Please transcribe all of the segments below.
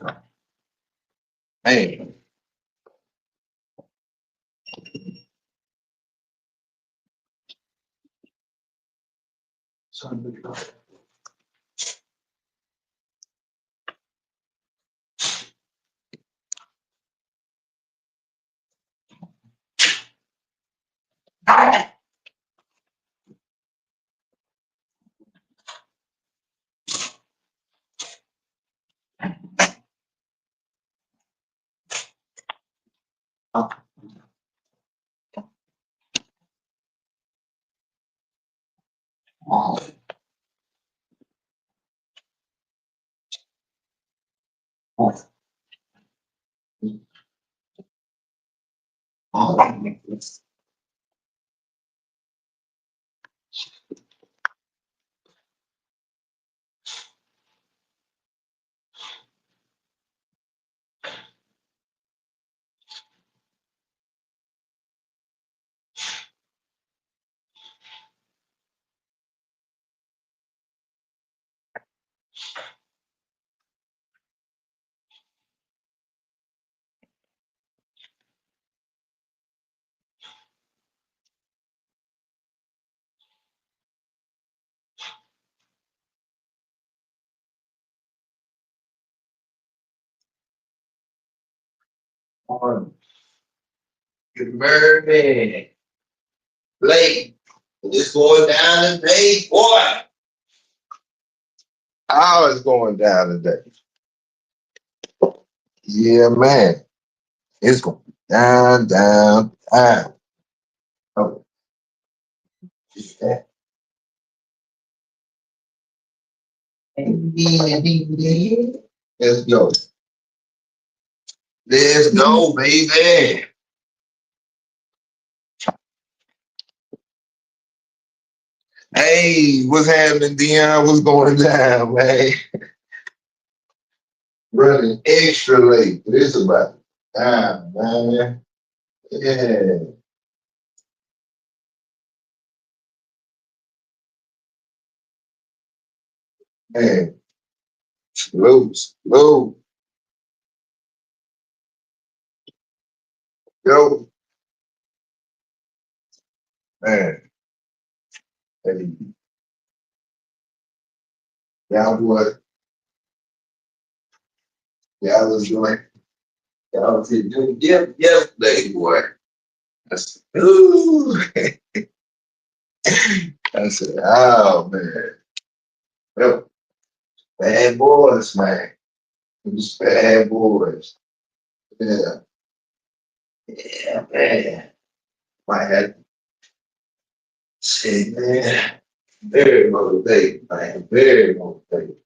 Man. Good morning. Late. It's going down today, boy. How it's going down today? Yeah, man. It's going down, down, down. Oh, yeah. Let's go. Let's go, baby. Hey, what's happening, Dion? What's going down, man? Running extra late. This about time, man. Yeah, man. Slow. Yo, man. Hey, y'all what? Y'all was doing? Y'all was doing yesterday, boy. I said, ooh. I said, oh, man. Yo, bad boys, man. These bad boys. Yeah, yeah, man. Might have to say, man. Very motivated, man. Very motivated.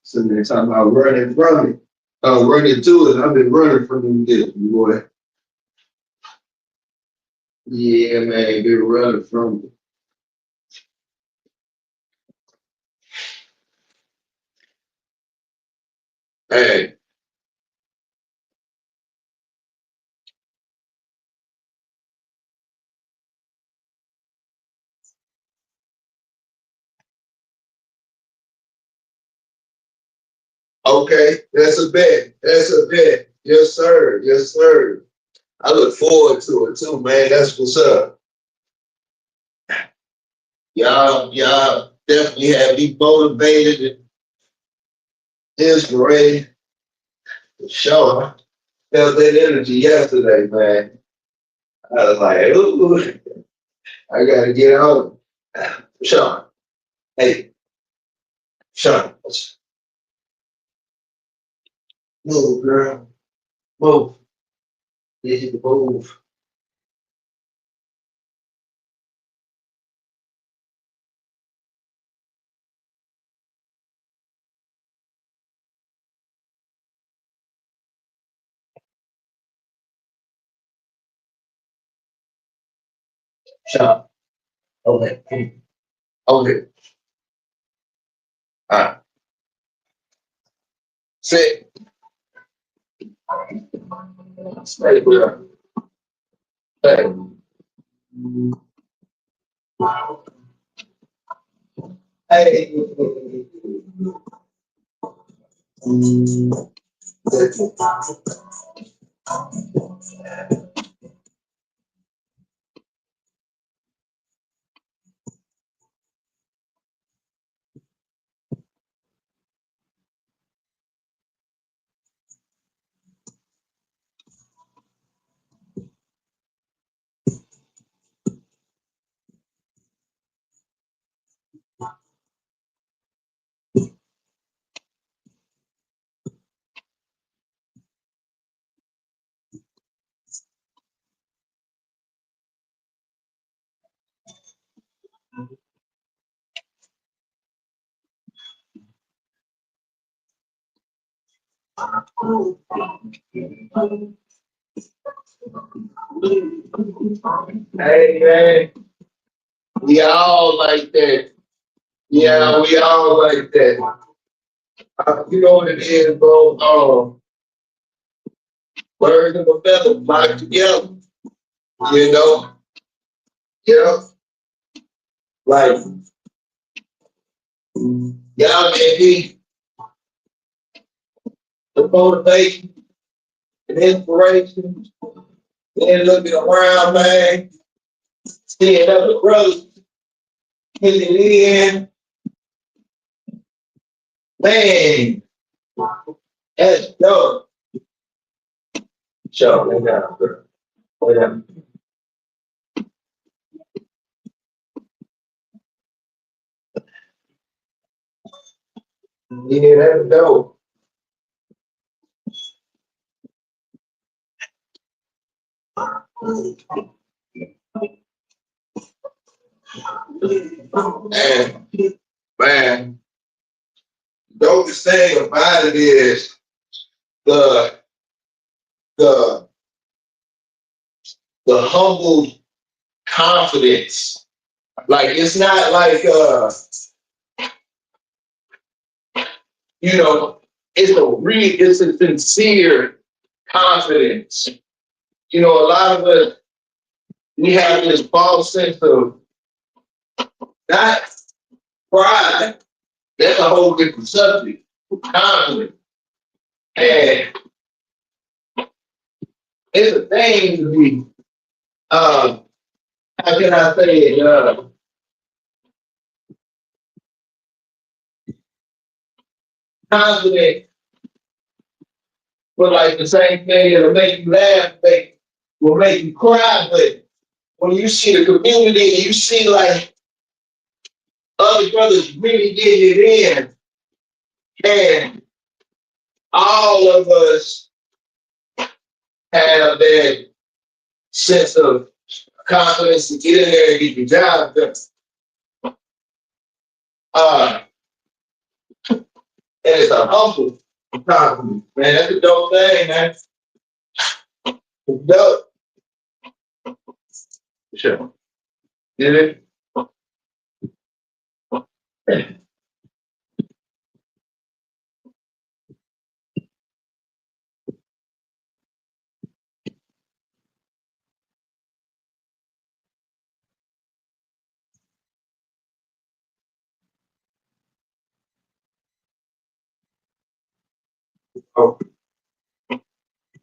So they're talking about running from it. Running to it. I've been running from this, boy. Yeah, man. Been running from it. Hey, okay. That's a bet. That's a bet. Yes, sir. Yes, sir. I look forward to it too, man. That's what's up. Y'all definitely have me motivated and inspired. For sure. Felt that energy yesterday, man. I was like, ooh, I gotta get on. Sean, hey, Sean, move, girl. Move. Need you to move. Sean, over here. Over here. All right. Sit. Stay, girl. Stay. Hey, hey, man, we all like that. Yeah, we all like that. You know what it is, bro? Birds of a feather flock together. You know, yeah, like y'all can be the motivation and inspiration. Then looking around, man, seeing other brothers hitting in, man, that's dope. Sure, lay down, bro. Lay down. Yeah, that's dope. Man, man, the dopest thing about it is the the the humble confidence. Like it's not like you know, it's a sincere confidence. You know, a lot of us we have this false sense of not pride. That's a whole different subject. Confidence. And it's a thing to be how can I say it? Confident but like the same thing that'll make you laugh, will make you cry. But when you see the community and you see like other brothers really getting it in, and all of us have that sense of confidence to get in there and get your job done. Uh, and it's a humble confidence, man. That's a dope thing, man. It's dope. Sure. Did it? Oh,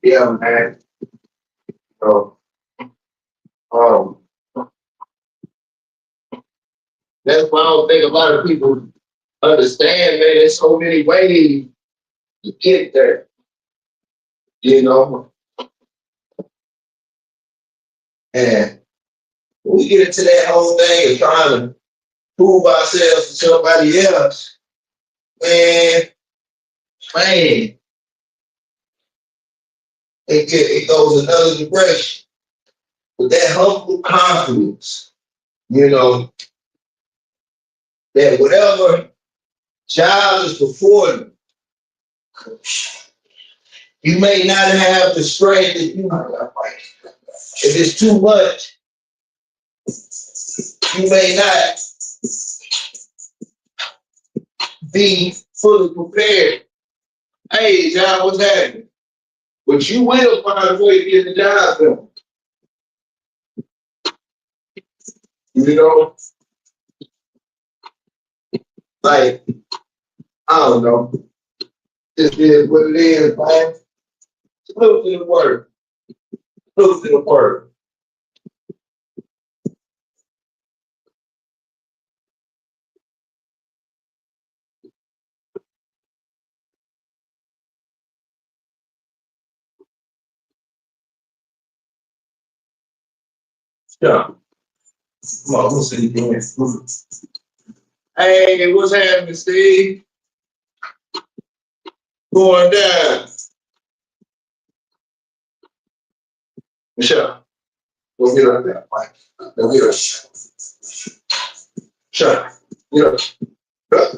yeah, man. So, um, that's why I don't think a lot of people understand, man. There's so many ways to get there. You know, and when we get into that whole thing of trying to prove ourselves to somebody else, man, man, it goes another direction. But that humble confidence, you know, that whatever job is before you, you may not have the strength that you if it's too much, you may not be fully prepared. Hey, John, what's happening? But you will find a way to get the job done. You know, Like, I don't know. This is what it is, man. Salute to the word. Salute to the word. Yeah. Come on, who's in here? Hey, what's happening, Steve? Going down. Michelle, go get up there, Mike. Go get up. Sure. Get up. Up.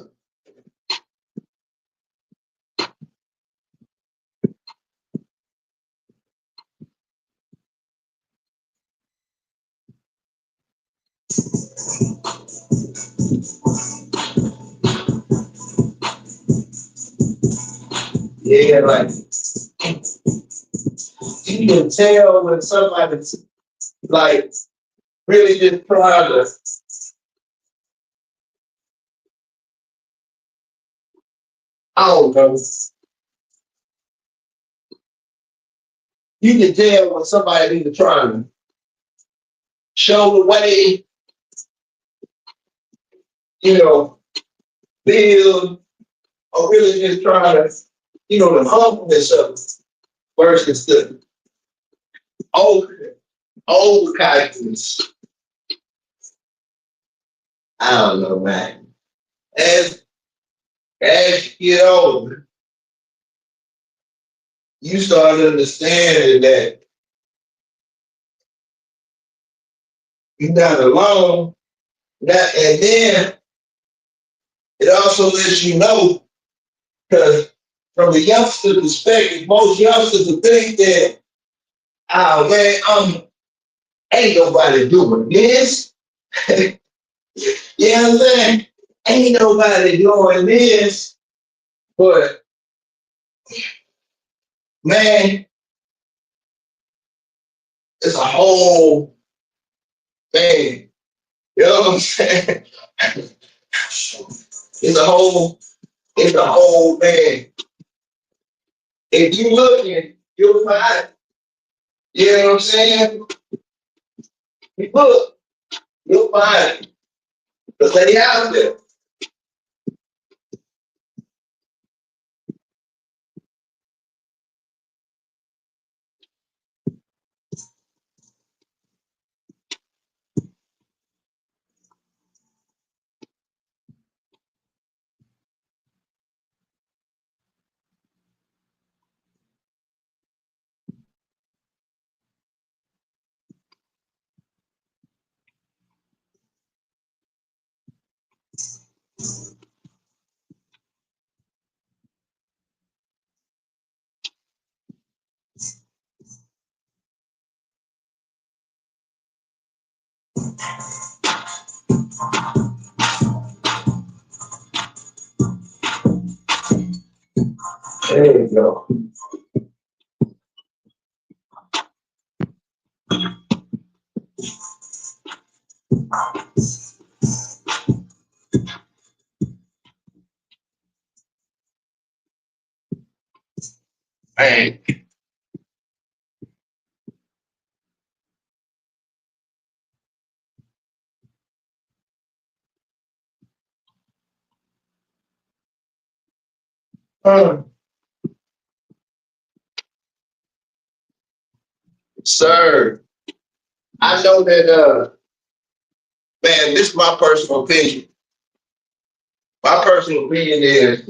Yeah, like you can tell when somebody's like really just trying to, I don't know. You can tell when somebody either trying to show the way, you know, build, or really just trying to, the humbleness of it versus the over kindness. I don't know, man. As as you get older, you start understanding that you're not alone. That and then it also lets you know, because from the youngster perspective, most youngsters will think that, oh man, ain't nobody doing this. You know what I'm saying? Ain't nobody doing this. But man, it's a whole thing. You know what I'm saying? It's a whole thing. If you looking, you'll find. You know what I'm saying? You look, you'll find. Because they out there. There you go. Man. Sir, I know that man, this is my personal opinion. My personal opinion is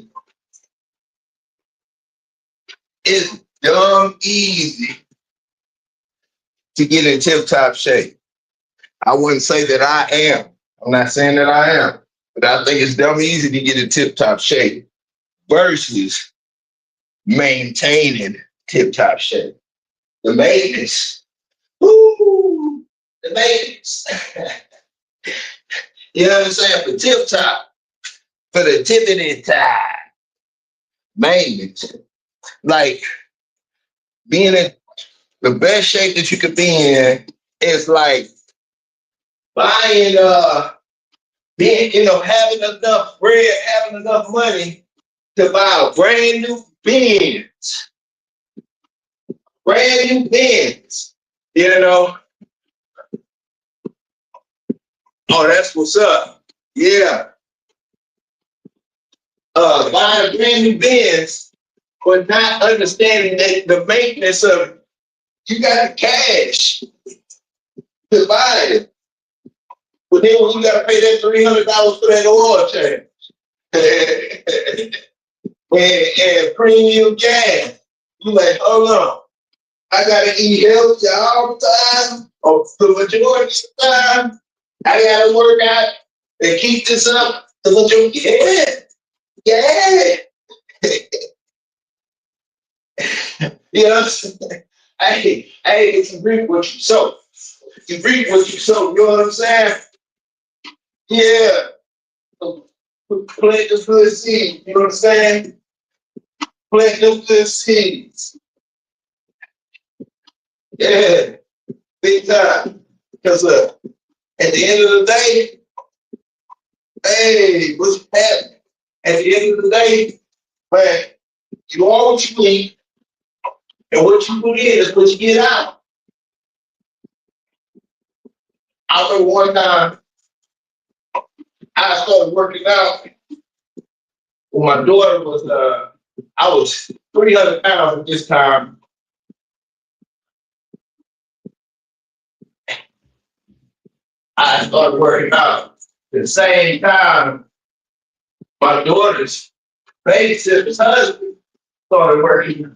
it's dumb easy to get in tip top shape. I wouldn't say that I am. I'm not saying that I am, but I think it's dumb easy to get in tip top shape versus maintaining tip top shape. The maintenance. Woo! The maintenance. You know what I'm saying? For tip top, for the tippity top, maintenance. Like being in the best shape that you could be in is like buying Being, having enough bread, having enough money to buy a brand new Benz, brand new Benz. You know, oh, that's what's up. Yeah. Buying a brand new Benz, but not understanding that the maintenance of it. You got the cash to buy it. But then when you got to pay that $300 for that oil change and premium gas, you like, hold on. I got to eat healthy all the time, or the majority of the time. I got to work out and keep this up. The majority, yeah. You know, hey, it's a reap what you sow. You reap what you sow. You know what I'm saying? Yeah. Plant the good seeds. You know what I'm saying? Plant them good seeds. Yeah. Big time. Because at the end of the day, hey, what's happening? At the end of the day, man, you are what you eat, and what you put in is what you get out. I remember one time I started working out when my daughter was, I was 300 pounds at this time. I started working out. At the same time, my daughter's babysitter's husband started working.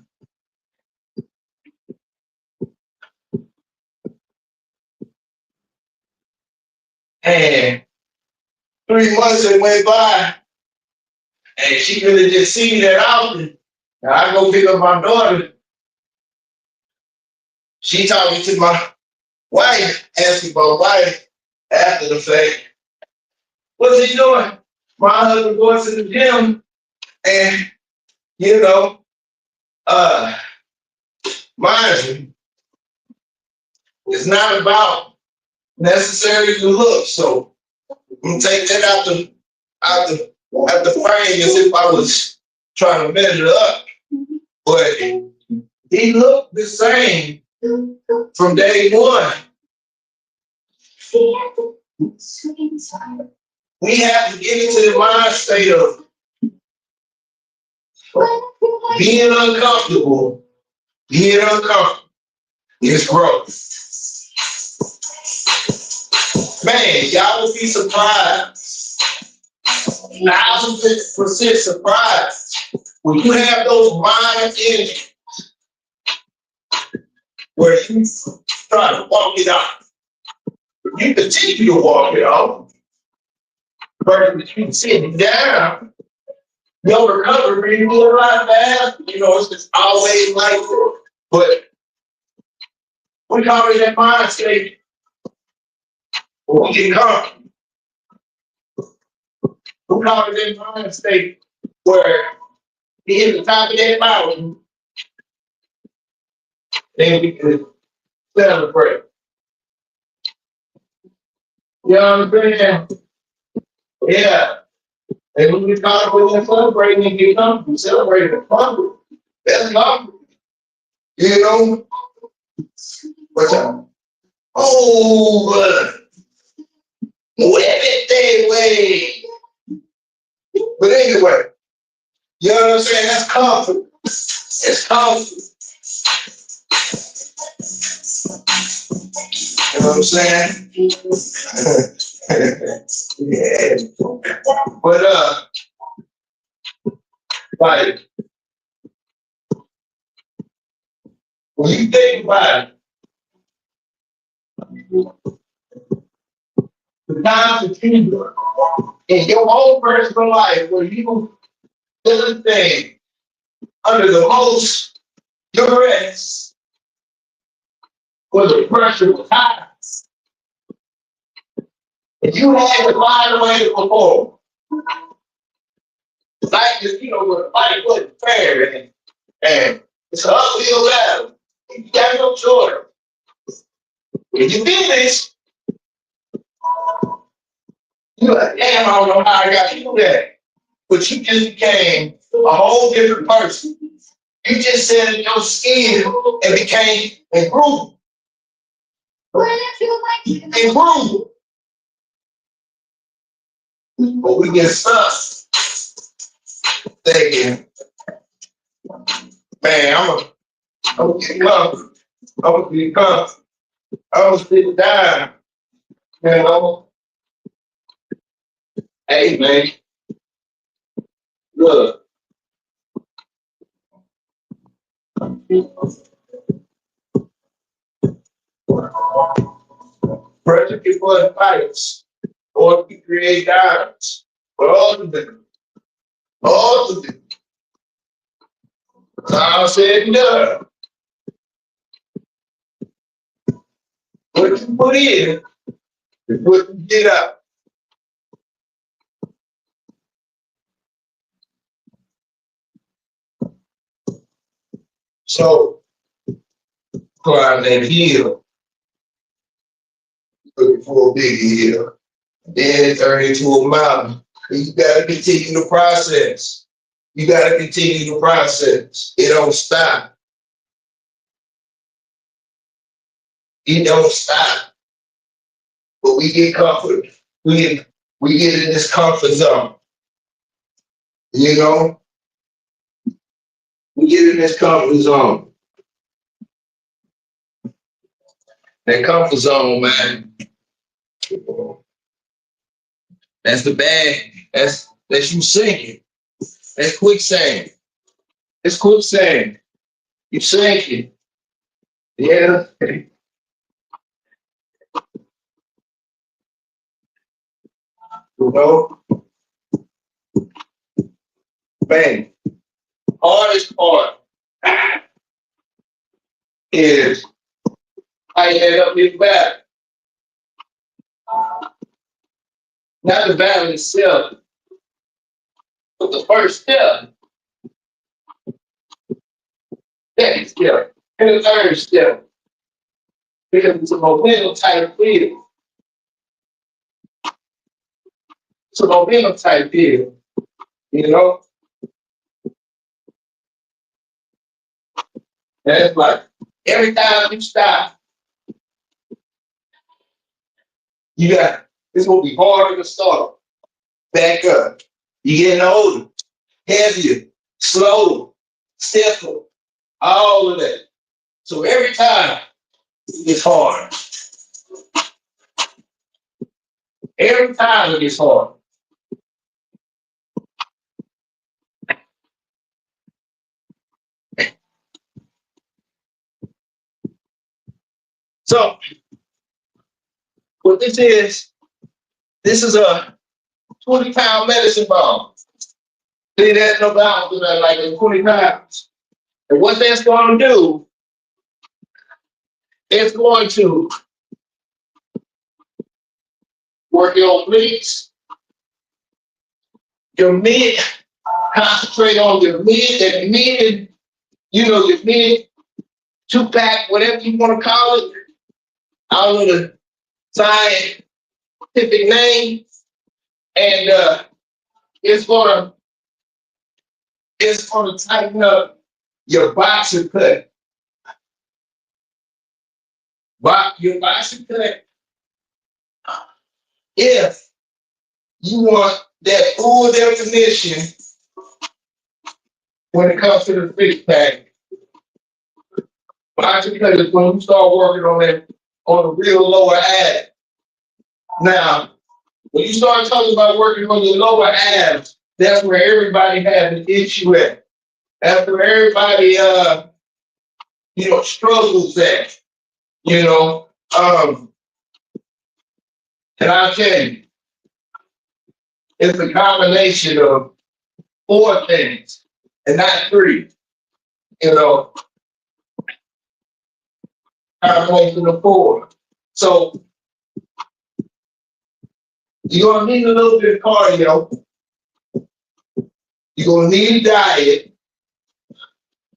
And 3 months it went by, and she really just seen that often. And I go pick up my daughter. She talking to my wife, asking my wife after the fact, what's he doing? My husband goes to the gym, and you know, uh, mind you, it's not about necessarily the look. So I'm gonna take that out the frame as if I was trying to measure up. But he looked the same from day one. We have to get into the mind state of being uncomfortable. Being uncomfortable is growth. Man, y'all will be surprised. 1,000% surprised when you have those mind energies where you try to walk it out. You continue to walk it out, but you sit down, your recovery will be a lot fast. It's just always like that. But we call it that mind state where we get comfortable. We call it that mind state where we hit the top of that mountain, then we can celebrate. You know what I'm saying? Yeah. And when we call it with celebrating and get comfortable, celebrate the fun. That's comfortable. You know? What's up? Oh, whip it that way. But anyway, you know what I'm saying? That's comfort. It's comfort. You know what I'm saying? Yeah. But like when you think about it, the times that you in your own personal life where you doing things under the most duress, where the pressure was high, and you had to find a way to perform. Like the fight wasn't fair, and it's an uphill battle. You got no choice. If you finish, You're like, damn, I don't know how I got to do that. But you just became a whole different person. You just set in your skin and became and grew. And grew. But we get stuck thinking, man, I'm gonna get comfortable. I'm gonna get comfortable. I'm gonna sit down. You know, hey man, look, pressure people in fights, or we create diamonds. But all of them. I said, no. What you put in is what you get out. So, climb that hill, looking for a big hill. Then it turned into a mountain. And you gotta continue the process. You gotta continue the process. It don't stop. It don't stop. But we get comfort. We get in this comfort zone. You know? We get in this comfort zone. That comfort zone, man. That's the bad. That's you sinking. That's quicksand. It's quicksand. You sinking. Yeah. You know? Man. Hardest part is I head up his back. Not the battle itself, but the first step, second step, and the third step. Because it's a momentum type field. It's a momentum type field. You know? And it's like every time you stop, you got it's gonna be harder to start. Back up. You getting older, heavier, slower, stiffer, all of that. So every time it gets harder. Every time it gets harder. So what this is a 20-pound medicine ball. See, there's no balance in that, like it's 20 pounds. And what that's going to do, it's going to work your obliques, your mid, concentrate on your mid and mid, your mid, two-pack, whatever you want to call it. I don't know the scientific name. And it's gonna tighten up your boxer cut. Your boxer cut, if you want that full definition when it comes to the six pack, boxer cut is when you start working on the real lower ab. Now, when you start talking about working on your lower abs, that's where everybody has an issue at. That's where everybody struggles at. And I'll tell you, it's a combination of four things and not three. Combination of four. So you're gonna need a little bit of cardio. You're gonna need diet,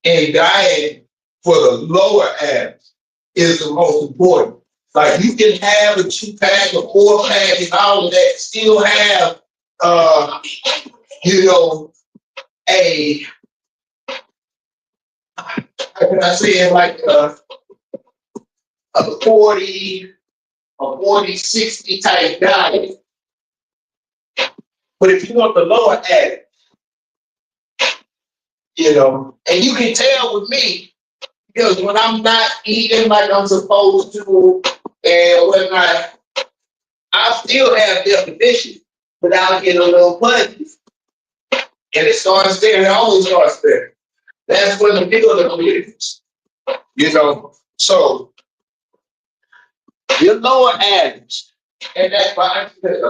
and diet for the lower abs is the most important. Like you can have a 2-pack, a 4-pack, and all of that, still have you know, a how can I say it, like a 40, type diet. But if you want the lower addict, and you can tell with me, because when I'm not eating like I'm supposed to and whatnot, I still have definition, but I'll get a little pudgy. And it starts there, it always starts there. That's when the builder is, So your lower average and that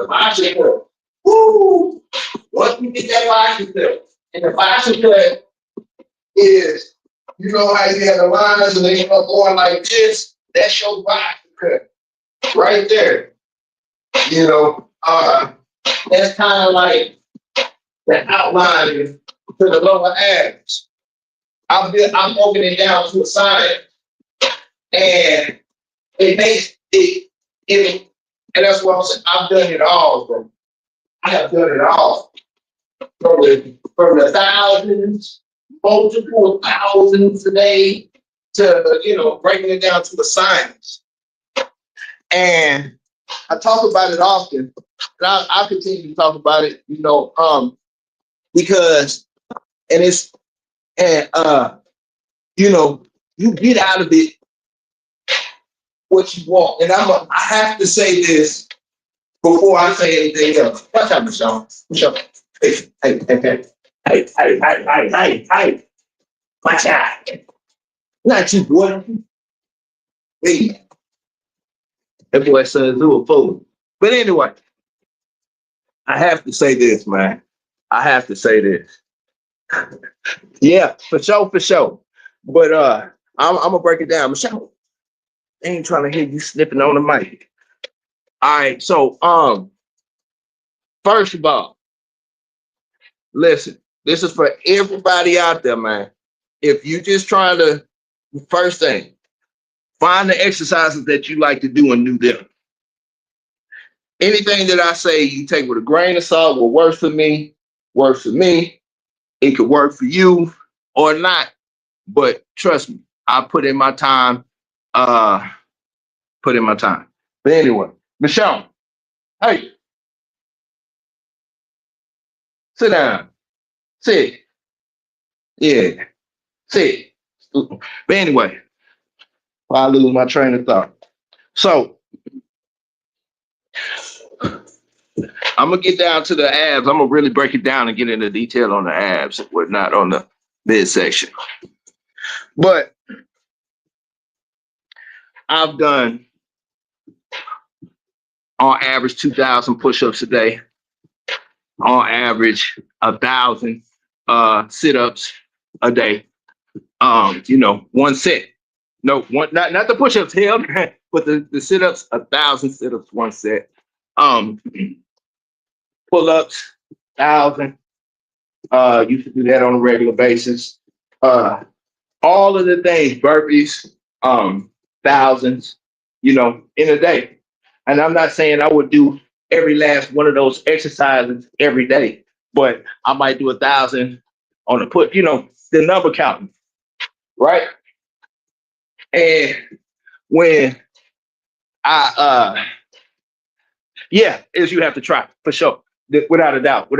bicycle, woo! Once you get that bicycle, and the bicycle is, how you have the lines and they go going like this, that's your bicycle right there. That's kind of like the outline to the lower average. I'm broken it down to a science, and it makes it, and that's what I'm saying. I've done it all, bro. I have done it all from the thousands, multiple thousands a day to breaking it down to the science. And I talk about it often, and I'll continue to talk about it, because you get out of it what you want. And I have to say this before I say anything else. Watch out, Michelle. Michelle. Hey. Watch out. Not you, boy. Hey. That boy says do a fool. But anyway, I have to say this, man. I have to say this. Yeah, for sure. But I'm gonna break it down. Michelle, I ain't trying to hear you snipping on the mic. All right, so first of all, listen, this is for everybody out there, man. If you just trying to, first thing, find the exercises that you like to do and do them. Anything that I say, you take with a grain of salt. What works for me, works for me. It could work for you or not. But trust me, I put in my time. But anyway, Michelle, hey, sit down. Sit. Yeah, sit. But anyway, I lose my train of thought. So I'm gonna get down to the abs. I'm gonna really break it down and get into detail on the abs and whatnot on the midsection. But I've done on average 2,000 push-ups a day. On average, 1,000 sit-ups a day. One set. No, one not the push-ups, hell, but the sit-ups, 1,000 sit-ups, one set. Pull-ups, 1,000. Used to do that on a regular basis. All of the things, burpees, thousands, in a day. And I'm not saying I would do every last one of those exercises every day, but I might do 1,000 on a put, the number counting, right? And when is you have to try for sure. Without a doubt.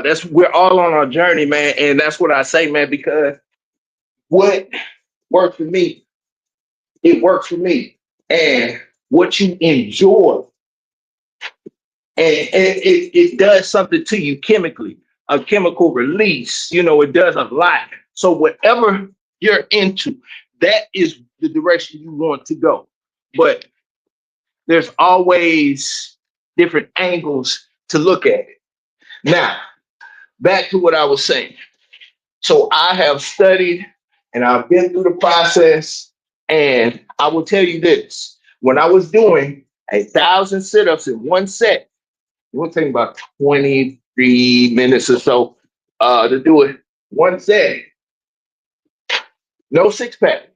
That's we're all on our journey, man. And that's what I say, man, because what works for me, it works for me. And what you enjoy, and it does something to you chemically, a chemical release, it does a lot. So whatever you're into, that is the direction you want to go. But there's always different angles to look at it. Now, back to what I was saying. So I have studied and I've been through the process, and I will tell you this. When I was doing 1,000 sit-ups in one set, it would take about 23 minutes or so to do it one set. No six-pack.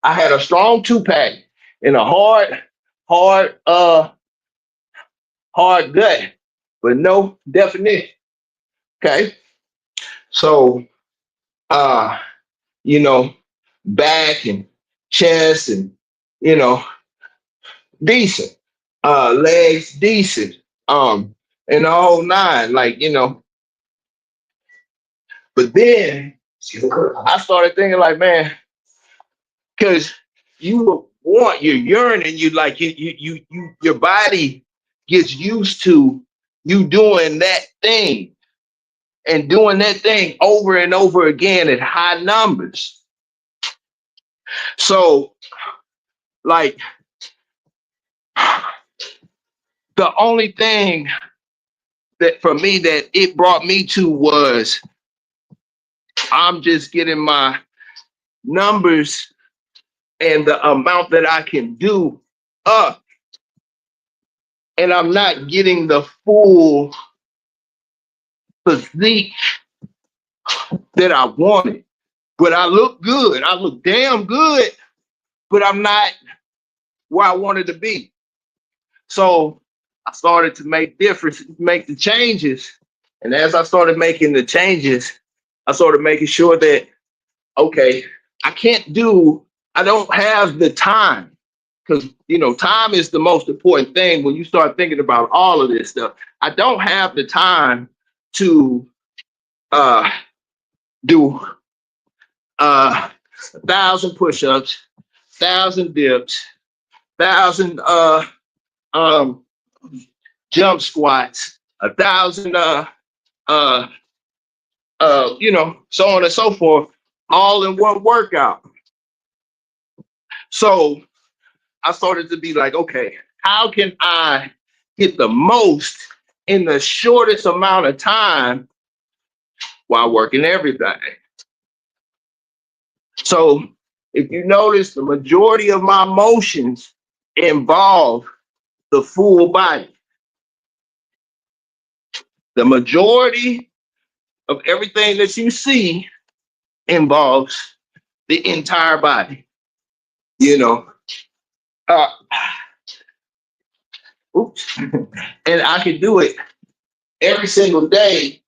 I had a strong 2-pack and a hard hard, hard gut, but no definition. Okay. So, uh, you know, back and chest and, you know, decent. Legs decent. And the whole nine, like, but then I started thinking like, man, because you want your urine and you like your body gets used to you doing that thing and doing that thing over and over again at high numbers. So like the only thing that for me that it brought me to was I'm just getting my numbers and the amount that I can do up, and I'm not getting the full physique that I wanted. But I look good. I look damn good, but I'm not where I wanted to be. So I started to make make the changes. And as I started making the changes, I started making sure that, okay, I don't have the time. Because, time is the most important thing when you start thinking about all of this stuff. I don't have the time to do 1,000 push-ups, 1,000 dips, 1,000 um, jump squats, 1,000 so on and so forth, all in one workout. So I started to be like, okay, how can I get the most in the shortest amount of time while working everything? So if you notice, the majority of my motions involve the full body. The majority of everything that you see involves the entire body. You know, uh, oops, and I can do it every single day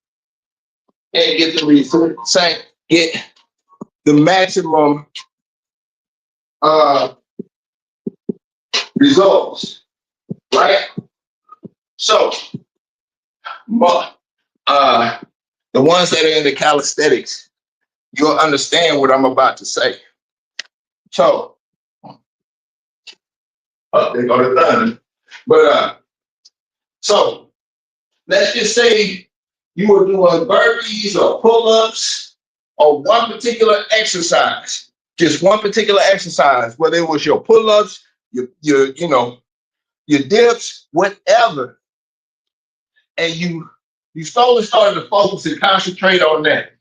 and get the result, get the maximum uh, results, right? So, the ones that are in the calisthenics, you'll understand what I'm about to say. So, they go to thunder. But so let's just say you were doing burpees or pull-ups or one particular exercise, just one particular exercise, whether it was your pull-ups, your dips, whatever, and you slowly started to focus and concentrate on that.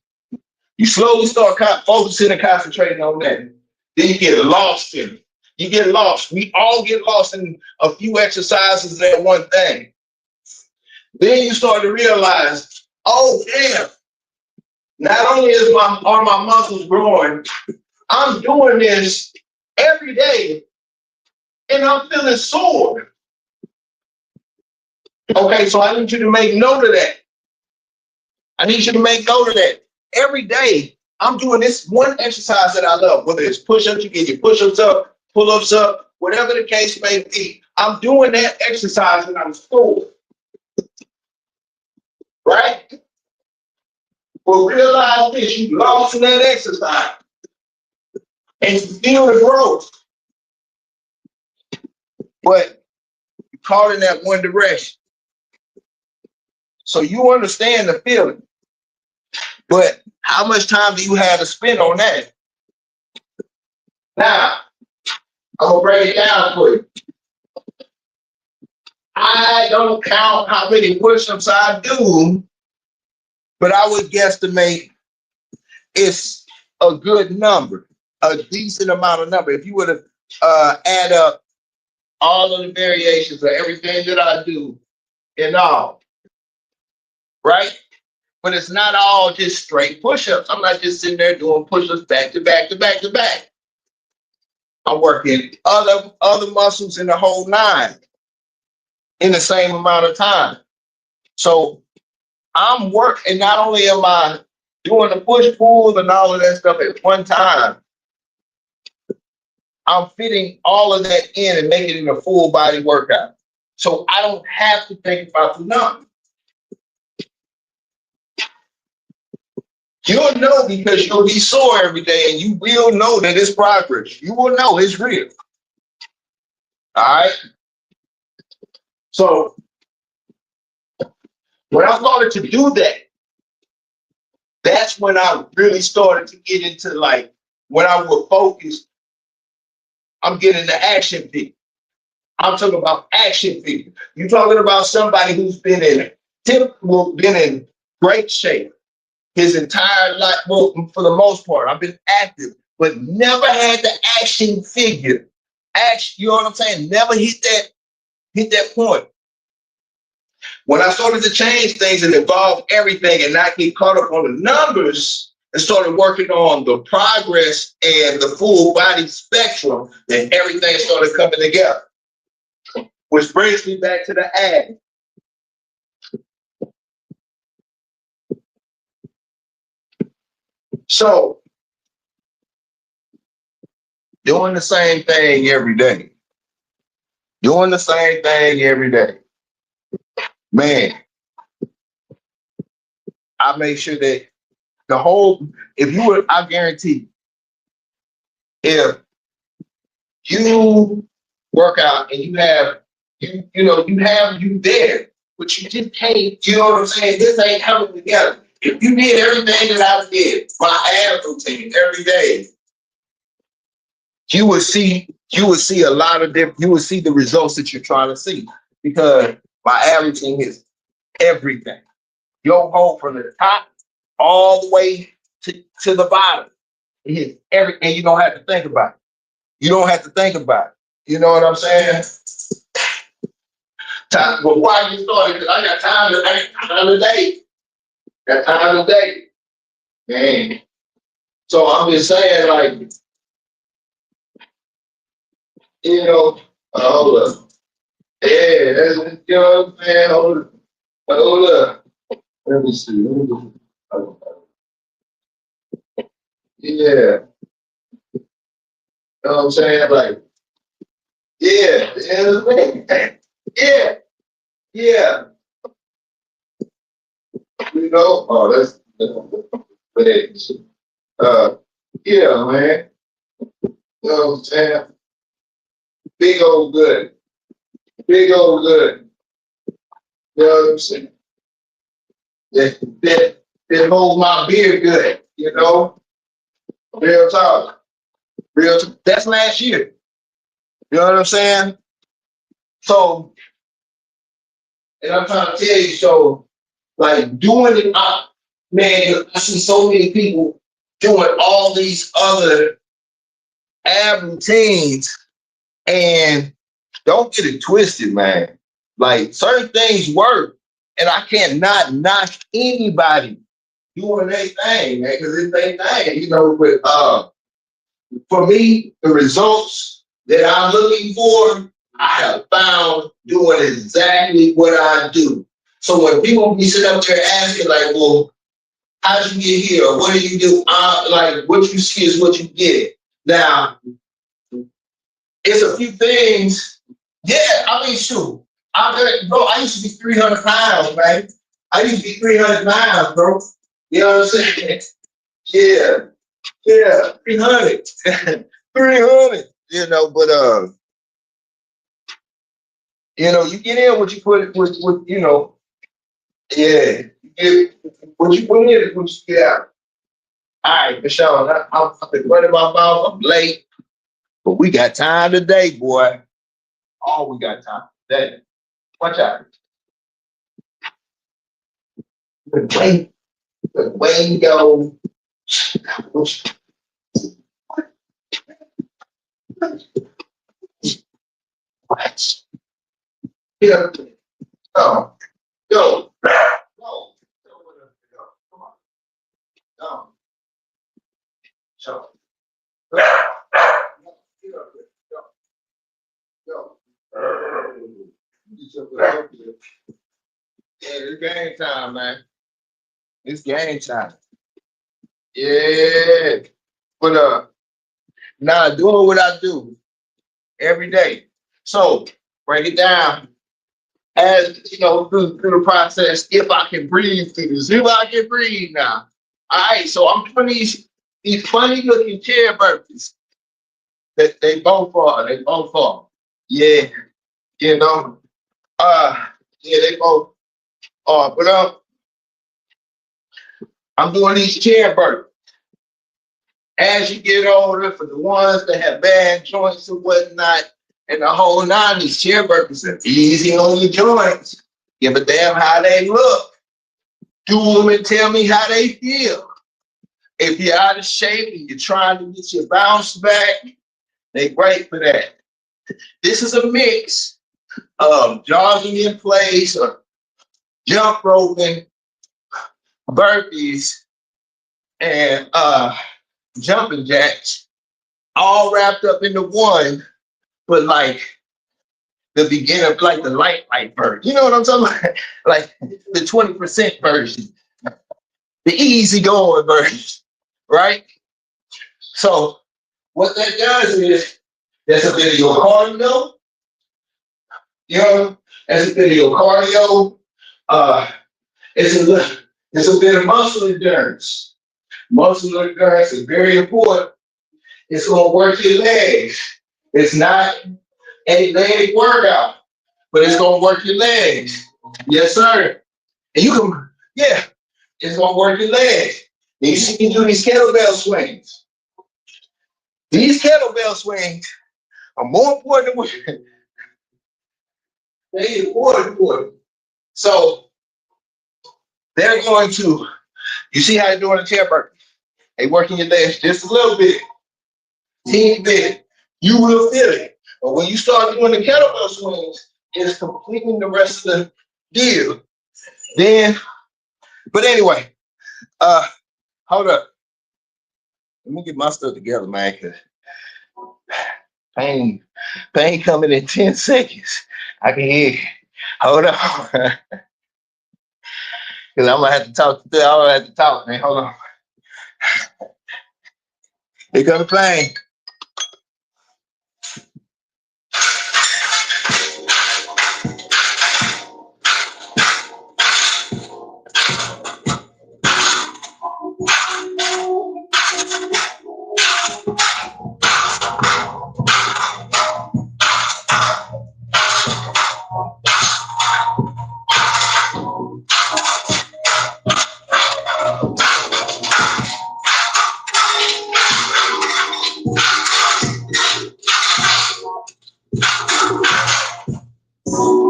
You slowly start focusing and concentrating on that. Then you get lost in it. You get lost. We all get lost in a few exercises of that one thing. Then you start to realize, oh damn, not only are my muscles growing, I'm doing this every day and I'm feeling sore. Okay, so I need you to make note of that. I need you to make note of that. Every day, I'm doing this one exercise that I love, whether it's push-ups, you get your push-ups up, pull-ups up, whatever the case may be. I'm doing that exercise and I'm sore. Right? But realize this, you lost in that exercise. And you feel the growth. But you're caught in that one direction. So you understand the feeling. But how much time do you have to spend on that? Now, I'm gonna break it down for you. I don't count how many push-ups I do, but I would guesstimate it's a good number, a decent amount of number. If you were to add up all of the variations of everything that I do in all, right? But it's not all just straight push-ups. I'm not just sitting there doing push-ups back to back to back to back. I'm working other muscles in the whole nine in the same amount of time. So I'm working. Not only am I doing the push pull and all of that stuff at one time, I'm fitting all of that in and making it a full body workout. So I don't have to think about the numbers. You'll know because you'll be sore every day and you will know that it's progress. You will know it's real. All right. So when I started to do that, that's when I really started to get into like when I would focus, I'm getting the action figure. I'm talking about action figure. You're talking about somebody who's been in great shape his entire life. Well, for the most part, I've been active, but never had the action figure. Action, you know what I'm saying? Never hit that point. When I started to change things and evolve everything and not get caught up on the numbers and started working on the progress and the full body spectrum, then everything started coming together. Which brings me back to the ad. So, doing the same thing every day. Doing the same thing every day. Man, I make sure that I guarantee, if you work out and you there, but you just can't, you know what I'm saying? This ain't coming together. If you did everything that I did, my ab routine every day, you would see a lot of different, you would see the results that you're trying to see. Because my ab routine is everything. Your whole from the top all the way to the bottom. It hits everything. You don't have to think about it. You don't have to think about it. You know what I'm saying? Time, but why you started? Because I got time today. Got time today. Man. So I'm just saying, like, hold up. Yeah, that's what I'm saying. Hold up. Let me see. Yeah. You know what I'm saying? Like, yeah, yeah, yeah. That's yeah, man. You know what I'm saying? Big old good. Big old good. You know what I'm saying? That holds my beer good, you know? Real talk. That's last year. You know what I'm saying? So, and I'm trying to tell you, so like doing it up, man, I see so many people doing all these other ab routines, and don't get it twisted, man. Like certain things work, and I cannot knock anybody doing their thing, man, because it's their thing, But for me, the results that I'm looking for, I have found doing exactly what I do. So when people be sitting up there asking, like, well, how'd you get here? Or what do you do? Like, what you see is what you get. Now, it's a few things. Yeah, I mean, shoot. I used to be 300 pounds, man. I used to be 300 pounds, bro. You know what I'm saying? Yeah, yeah, 300. 300, you get in what you put yeah, you get what you put in is what you get out. All right, Michelle, I've been running my mouth, I'm late, but we got time today, boy. Oh, we got time today. Watch out. The way you go. What? Yeah. Oh, go. No. Come on. No. So. Get up there. it's game time, man. It's game time. Yeah. But now doing what I do every day. So break it down as you know through the process. If I can breathe through this, if I can breathe now. All right. So I'm doing these funny looking chair burpees. That they both are. They both are. Yeah. You know. Yeah. They both are. But I'm doing these chair burpees. As you get older, for the ones that have bad joints and whatnot, and the whole nine, these chair burpees are easy on your joints. Give a damn how they look. Do them and tell me how they feel. If you're out of shape and you're trying to get your bounce back, they great for that. This is a mix of jogging in place or jump roping, burpees, and jumping jacks, all wrapped up into one, but like the beginner, like the light version. You know what I'm talking about? Like the 20% version, the easy going version, right? So what that does is that's a bit of your cardio, you know, that's a bit of your cardio. Uh, it's a bit of muscle endurance. Muscle endurance is very important. It's gonna work your legs. It's not a leg workout, but it's gonna work your legs. Yes, sir. And you can, yeah, it's gonna work your legs. And you see me do these kettlebell swings. These kettlebell swings are more important than what they important. So they're going to, you see how they're doing the chair burpee. They working your legs just a little bit, teeny bit. You will feel it. But when you start doing the kettlebell swings, it's completing the rest of the deal. Then, but anyway, hold up. Let me get my stuff together, man. Cause pain coming in 10 seconds. I can hear you. Hold on. Cause I'm gonna have to talk. I'm gonna have to talk, man. Hold on. Here comes the plane.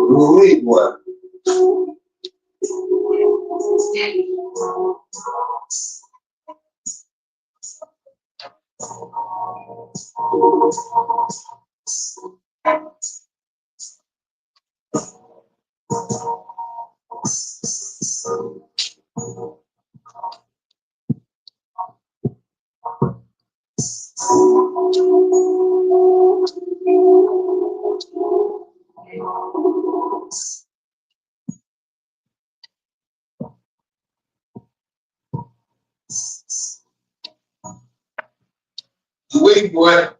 Wait, what? Wait, what?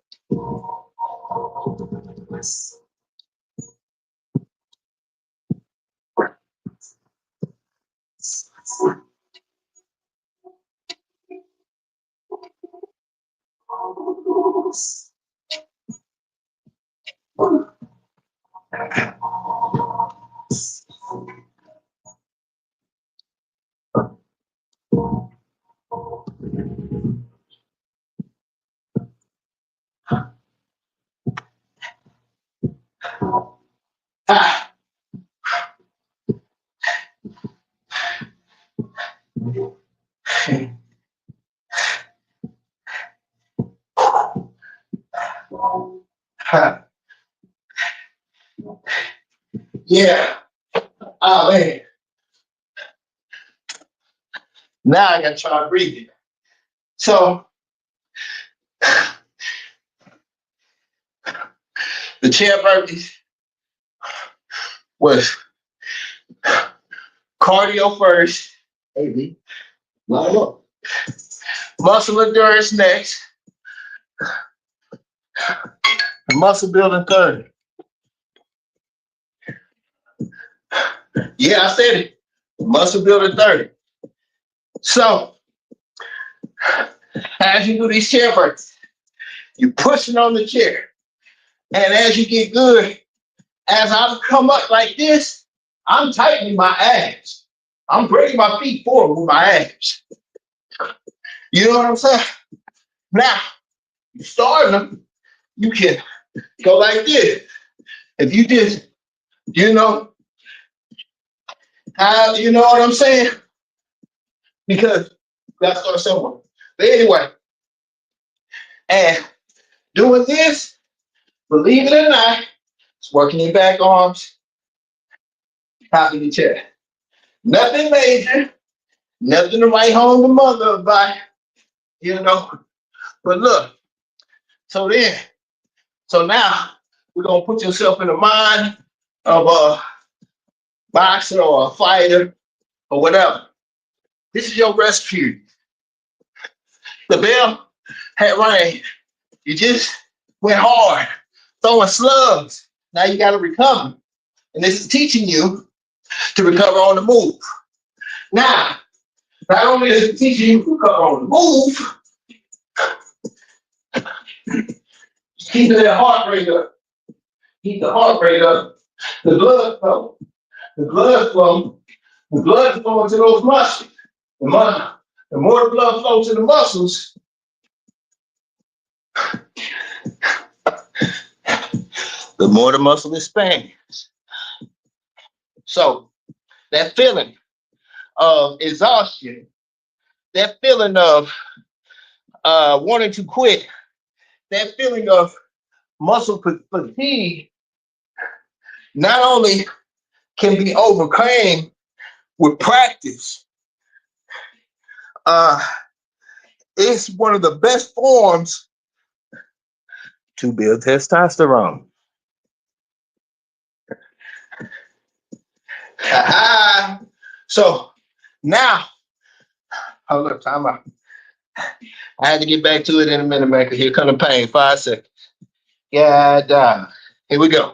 Ah. Yeah. Oh man. Now I gotta try breathing. So the chair burpees, was cardio first, maybe, line up. Muscle endurance next, muscle building third. Yeah, I said it. Muscle building third. So as you do these chair burpees, you're pushing on the chair. And as you get good, as I come up like this, I'm tightening my abs. I'm bringing my feet forward with my abs. You know what I'm saying? Now, you starting them, you can go like this. If you just, you know, how, you know what I'm saying? Because that's going to somewhere. But anyway, and doing this, believe it or not, it's working your back arms, top of your chest. Nothing major, nothing to write home to mother about, you know. But look, so then, so now we're gonna put yourself in the mind of a boxer or a fighter or whatever. This is your rest period. The bell had rang. You just went hard, throwing slugs. Now you got to recover. And this is teaching you to recover on the move. Now, not only is it teaching you to recover on the move, keeping that heart rate up. Keep the heart rate up. The blood flow. The blood flow. The blood flow to those muscles. The more the blood flows to the muscles, the more the muscle expands. So that feeling of exhaustion, that feeling of wanting to quit, that feeling of muscle fatigue, not only can be overcome with practice, it's one of the best forms to build testosterone. So now, hold up, time out. I had to get back to it in a minute, man, because here come the pain. 5 seconds. God, here we go.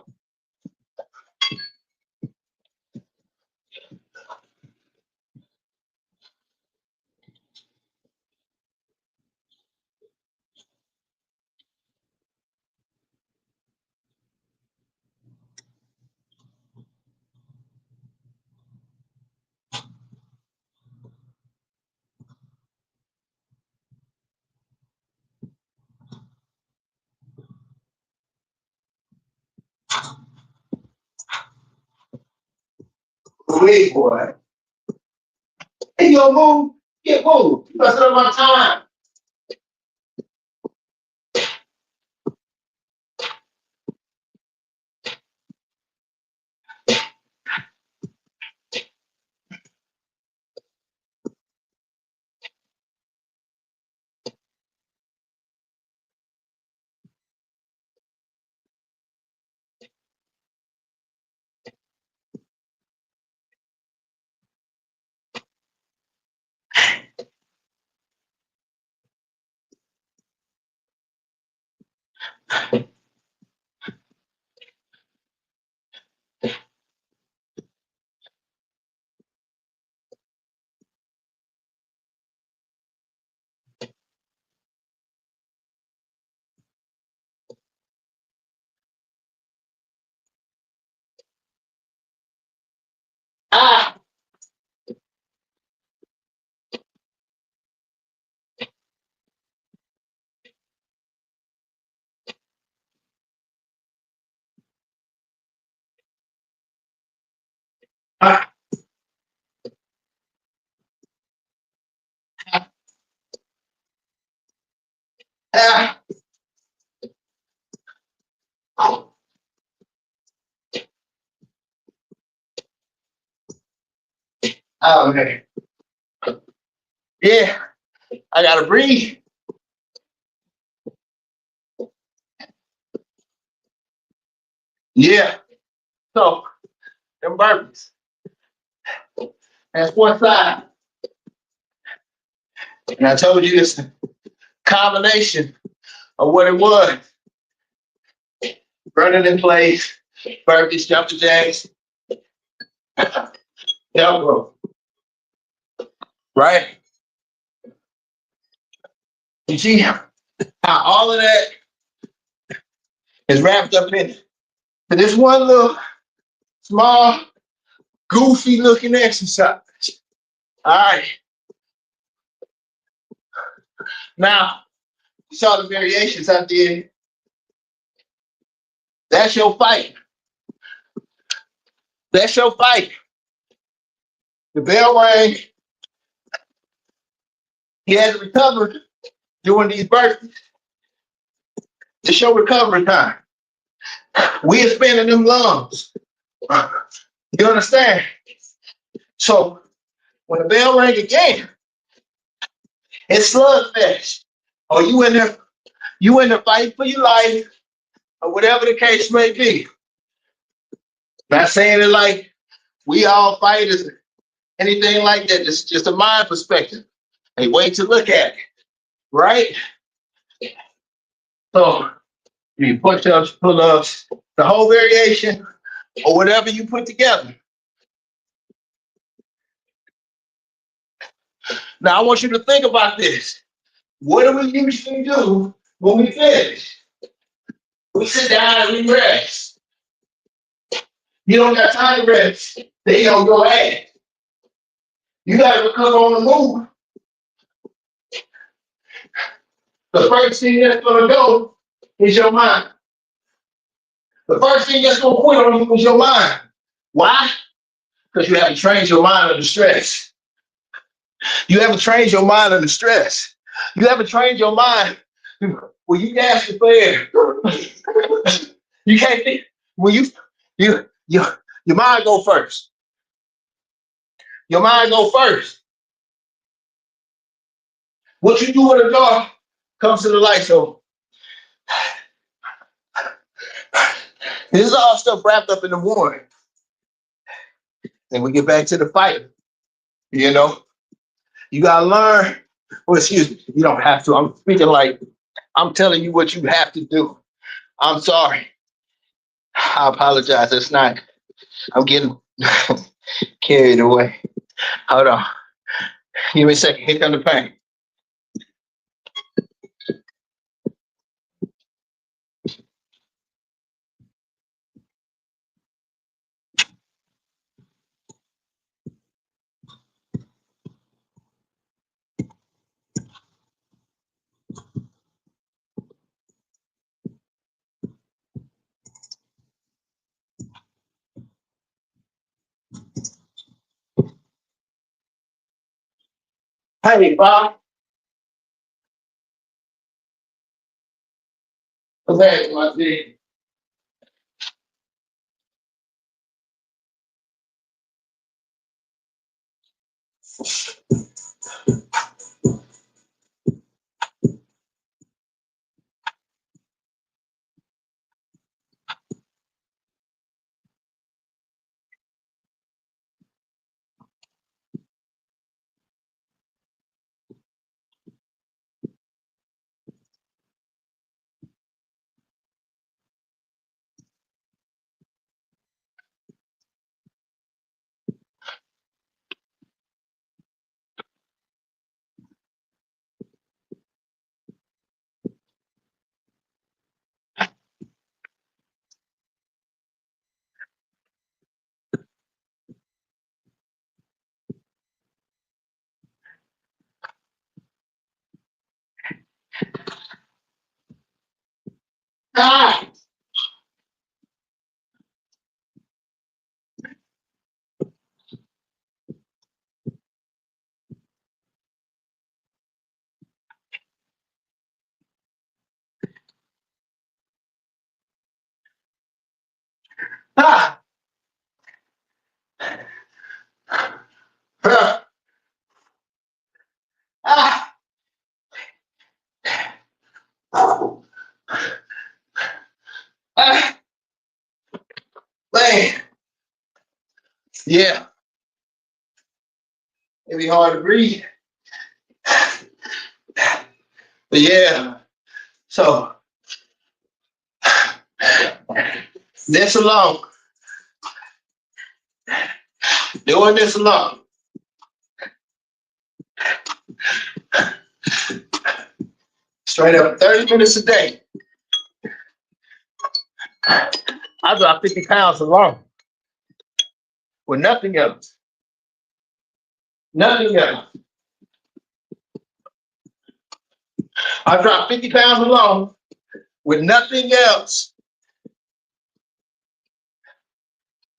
Wait, boy. Hey, yo, move. Get move. You messing up my time. Ah, ah, ah. Oh, man. Yeah, I gotta breathe. Yeah. So Them burpees. That's one side. And I told you this combination of what it was. Running in place, burpees, jumping jacks, elbow. Right? You see how all of that is wrapped up in this one little small, goofy looking exercise. All right. Now, you saw the variations I did. That's your fight. That's your fight. The bell rang. He had to recover doing these burpees. It's your recovery time. We expanding them lungs. You understand? So when the bell rang again, it's slugfest. Or you in there fighting for your life, or whatever the case may be. Not saying it like we all fighters, anything like that. It's just a mind perspective. A way to look at it, right? So you push-ups, pull-ups, the whole variation, or whatever you put together. Now I want you to think about this. What do we usually do when we finish? We sit down and we rest. You don't got time to rest. They don't go ahead. You got to recover on the move. The first thing that's going to go is your mind. The first thing that's going to quit on you is your mind. Why? Because you haven't trained your mind under stress. You haven't trained your mind under stress. You haven't trained your mind when you gas the air. You can't think when your mind go first. Your mind go first. What you do when the door comes to the light. So this is all stuff wrapped up in the morning. And we get back to the fight. You know, you gotta learn. Well, excuse me, you don't have to. I'm speaking like I'm telling you what you have to do. I'm sorry. I apologize. It's not. I'm getting carried away. Hold on. Give me a second. Here come the pain. Hey, Bob. Okay, my thing. Yeah, it'd be hard to breathe. But yeah, so this alone, doing this alone, straight up 30 minutes a day, I drop 50 pounds alone with nothing else. Nothing else. I dropped 50 pounds alone with nothing else.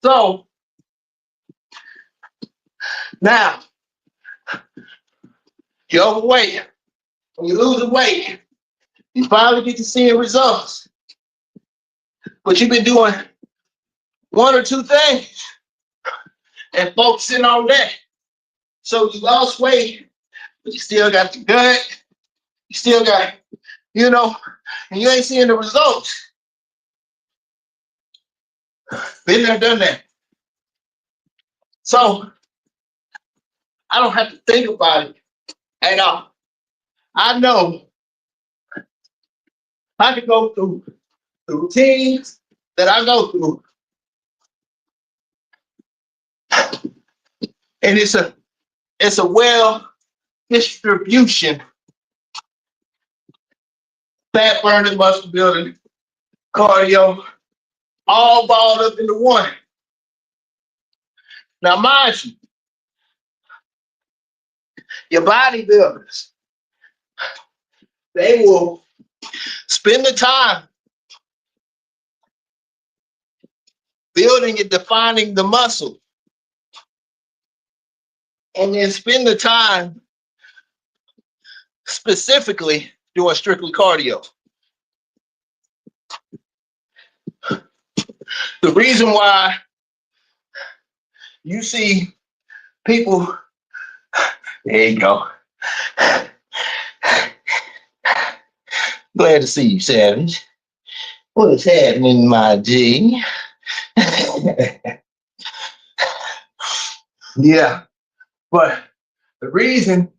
So now you're overweight. When you lose the weight, you finally get to seeing results. But you've been doing one or two things and focusing on that. So you lost weight, but you still got the gut. You still got, and you ain't seeing the results. Been there, done that. So I don't have to think about it at all. I know I can go through the routines that I go through, and it's a well distribution, fat burning, muscle building, cardio, all balled up into one. Now, mind you, your bodybuilders, they will spend the time building and defining the muscle, and then spend the time specifically doing strictly cardio. The reason why you see people, there you go. Glad to see you, Savage. What is happening, my G? Yeah, but the reason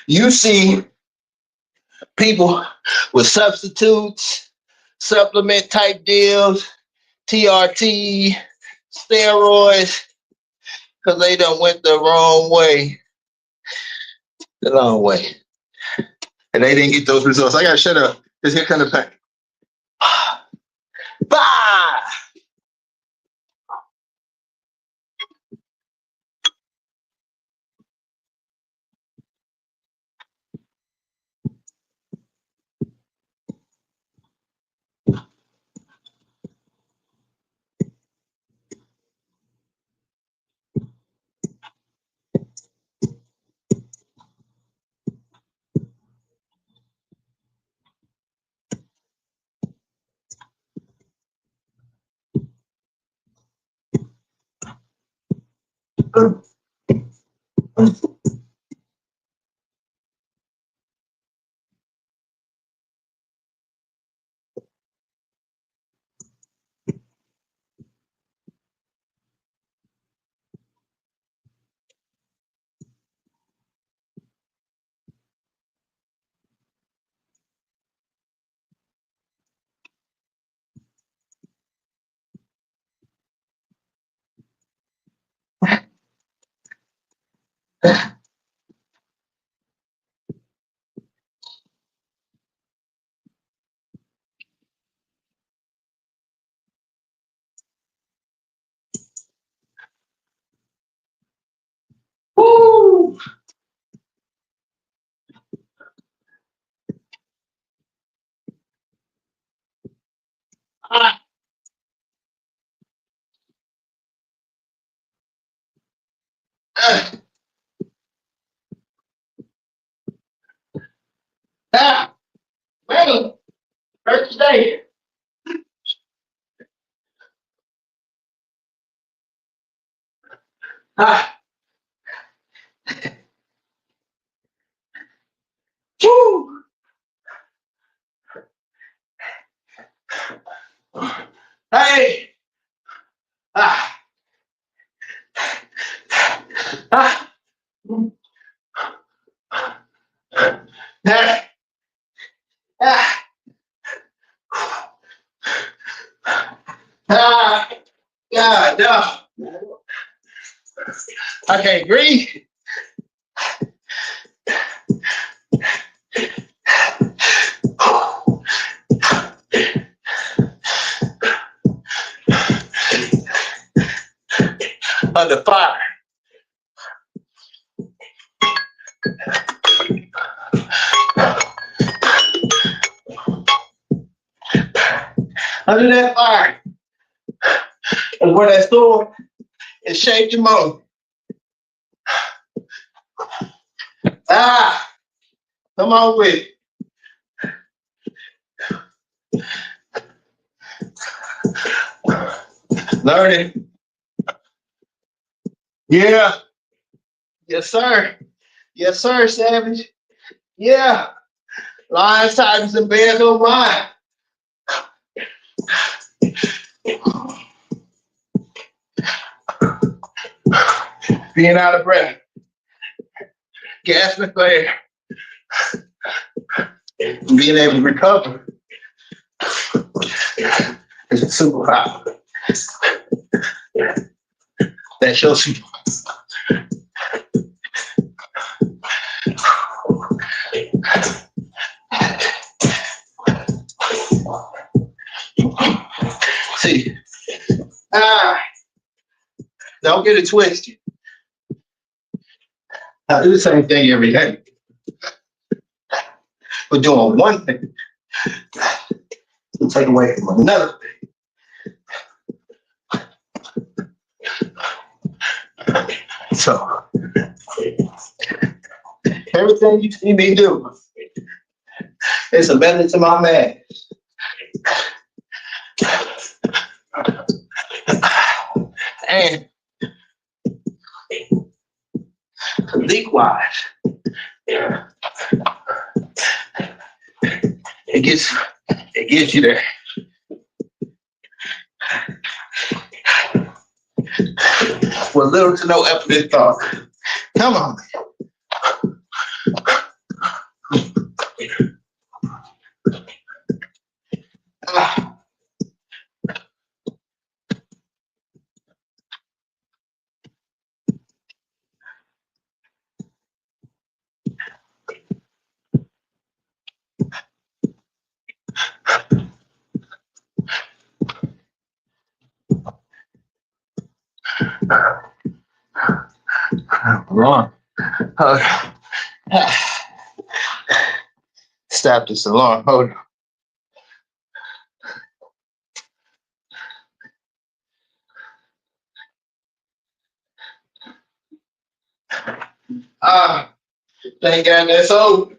you see people with substitutes, supplement type deals, TRT, steroids, because they done went the wrong way, the long way. And they didn't get those results. I gotta shut up. This here kind of pack. Bah! Woo! Ah, ah, ah, man, first day. Ah, woo! Hey, ah, Ah, ah, God, no. I can't breathe. Under fire. Under that fire. And where that sword is shaped your mold. Ah, come on with it. Learn it. Yeah. Yes, sir. Yes, sir, Savage. Yeah. Lions, tigers, and bears don't mind. Being out of breath. Gasping for air. Being able to recover is a superpower. That's your superpower. See, don't get it twisted. I do the same thing every day. We're doing one thing to take away from another thing. So, everything you see me do is a method to my madness. And leak-wise, it gets you there. With little to no effort and thought. Come on. Wrong. Stop this alarm. Hold on. Thank God that's over.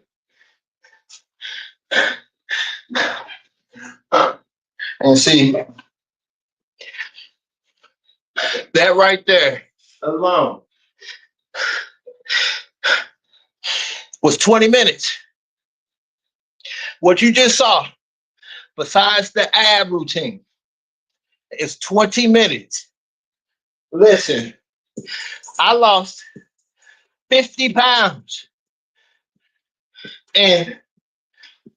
And see, that right there alone was 20 minutes. What you just saw, besides the ab routine, is 20 minutes. Listen, I lost 50 pounds in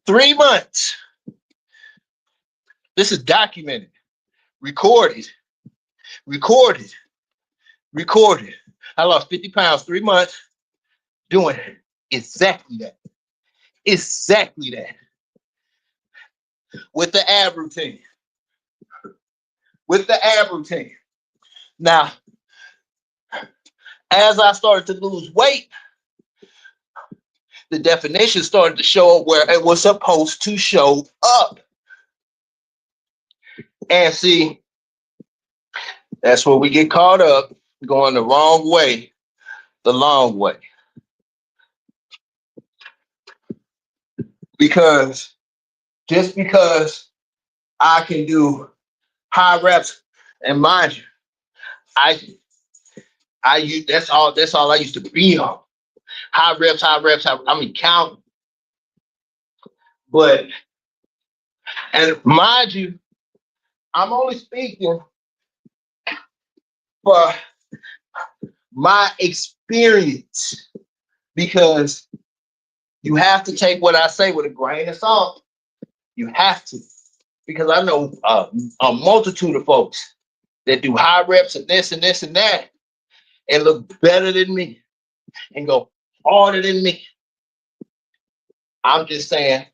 3 months. This is documented, recorded. I lost 50 pounds 3 months doing exactly that. Exactly that. With the ab routine. Now, as I started to lose weight, the definition started to show up where it was supposed to show up. And see, that's where we get caught up, going the wrong way, the long way. Because just because I can do high reps, and mind you, that's all I used to be on. High reps, count. But, and mind you, I'm only speaking for my experience, because You have to take what I say with a grain of salt. You have to, because I know a multitude of folks that do high reps and this and this and that and look better than me and go harder than me. I'm just saying,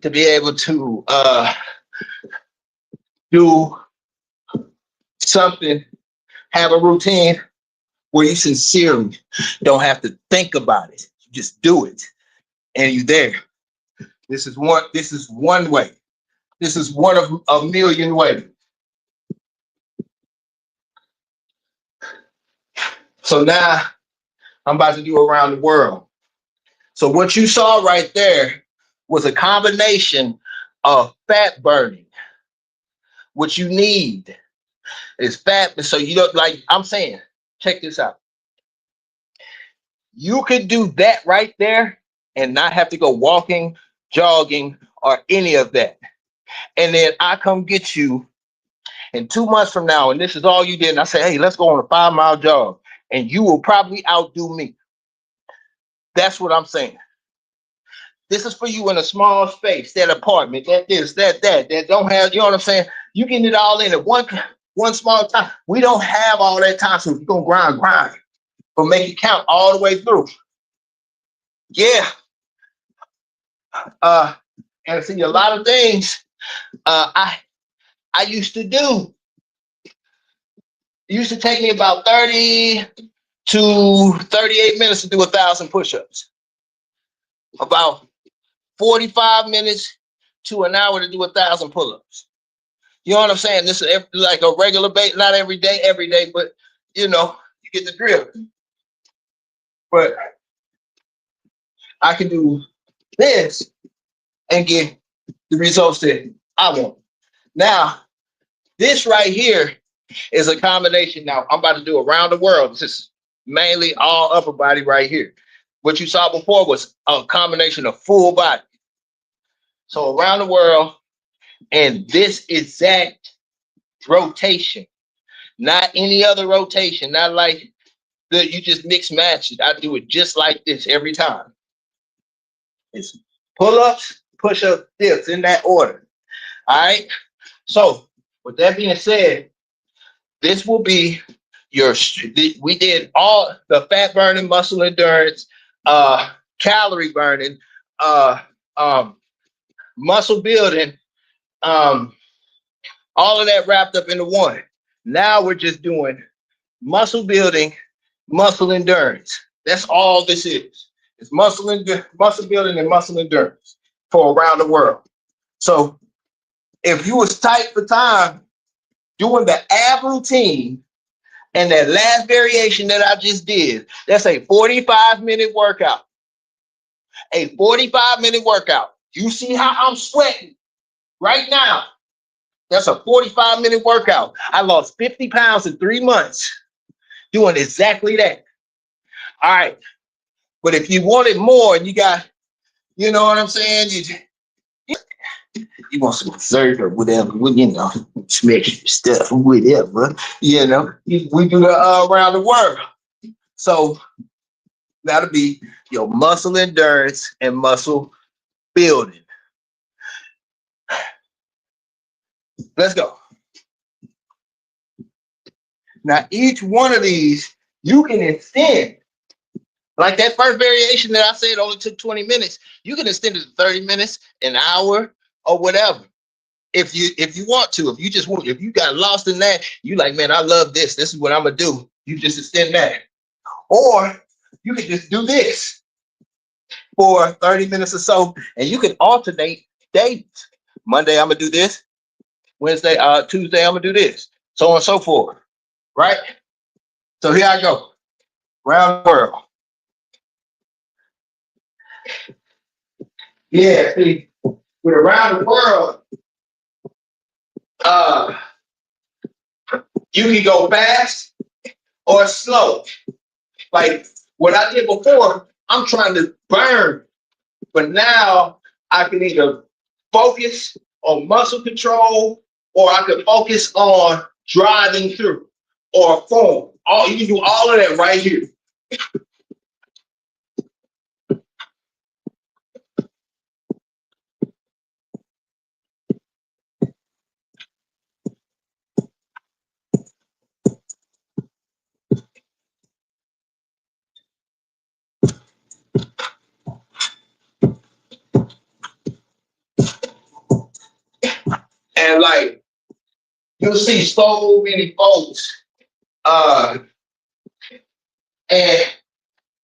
to be able to do something, have a routine where you sincerely don't have to think about it. You just do it and you're there. This is one way. This is one of a million ways. So now I'm about to do around the world. So what you saw right there was a combination of fat burning. What you need is fat. So you don't, like I'm saying, check this out. You could do that right there and not have to go walking, jogging, or any of that. And then I come get you in 2 months from now, and this is all you did. And I say, hey, let's go on a 5-mile jog. And you will probably outdo me. That's what I'm saying. This is for you in a small space, that apartment, that this, that don't have, you know what I'm saying? You getting it all in at one small time. We don't have all that time, so you're going to grind, but make it count all the way through. Yeah. And see, a lot of things I used to do. It used to take me about 30 to 38 minutes to do 1,000 push-ups. About 45 minutes to an hour to do 1,000 pull-ups. You know what I'm saying? This is like a regular bait, not every day, but you know, you get the drill. But I can do this and get the results that I want. Now, this right here is a combination. Now, I'm about to do around the world. This is mainly all upper body right here. What you saw before was a combination of full body. So around the world, and this exact rotation, not any other rotation, not like that you just mix match it. I do it just like this every time. It's pull-ups, push-ups, dips in that order. All right. So with that being said, this will be your, we did all the fat burning, muscle endurance, calorie burning, muscle building, all of that wrapped up into one. Now we're just doing muscle building, muscle endurance. That's all this is. It's muscle building and muscle endurance for around the world. So if you was tight for time doing the ab routine and that last variation that I just did, that's a 45-minute workout. A 45-minute workout. You see how I'm sweating right now? That's a 45-minute workout. I lost 50 pounds in 3 months doing exactly that. All right. But if you wanted more and you got, you know what I'm saying? You want some dessert or whatever, you know, some extra stuff or whatever, you know, we do that around the world. So that'll be your muscle endurance and muscle building. Let's go. Now, each one of these, you can extend. Like that first variation that I said only took 20 minutes, you can extend it to 30 minutes, an hour, or whatever. If you want to, if you just want, if you got lost in that, you like, man, I love this. This is what I'm gonna do. You just extend that. Or you can just do this for 30 minutes or so, and you can alternate dates. Monday, I'm gonna do this. Wednesday, Tuesday, I'm gonna do this. So on and so forth. Right? So here I go. Around the world. Yeah, see, with around the world, you can go fast or slow. Like what I did before, I'm trying to burn, but now I can either focus on muscle control or I can focus on driving through or form. You can do all of that right here. And like, you'll see so many folks, and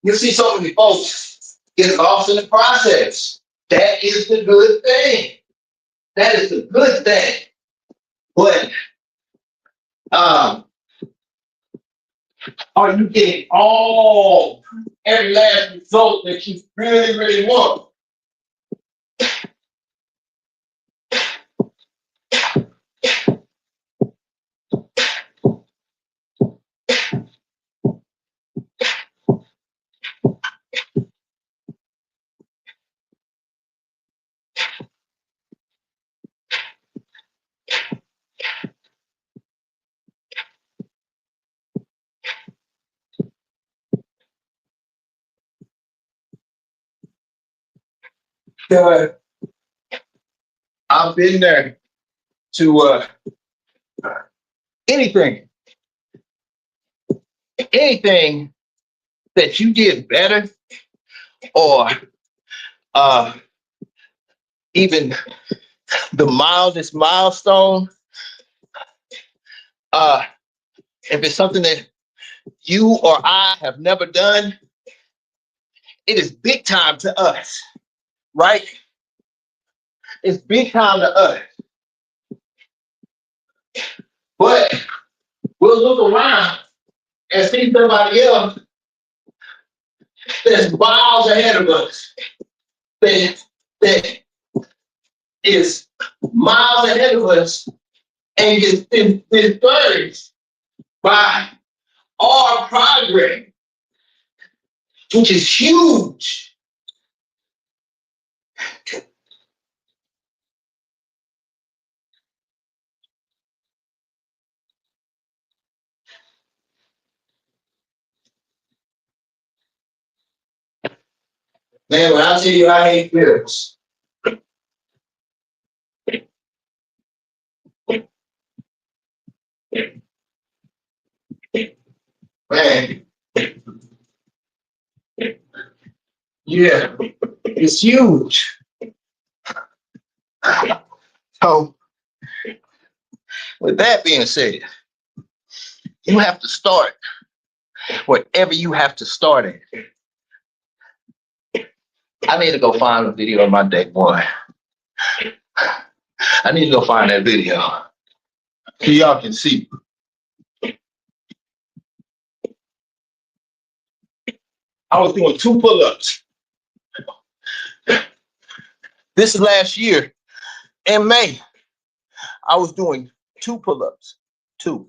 you'll see so many folks get lost in the process. That is the good thing. That is the good thing. But are you getting every last result that you really, really want? I've been there to anything, anything that you did better, or even the mildest milestone. If it's something that you or I have never done, it is big time to us, right? It's big time to us. But we'll look around and see somebody else that's miles ahead of us, that is miles ahead of us, and gets discouraged by our progress, which is huge. Man, when I tell you I hate bills, man, yeah, it's huge. So, with that being said, you have to start whatever you have to start at. I need to go find a video of my day one. I need to go find that video so y'all can see. I was doing 2 pull-ups. This last year in May, I was doing 2 pull-ups. 2.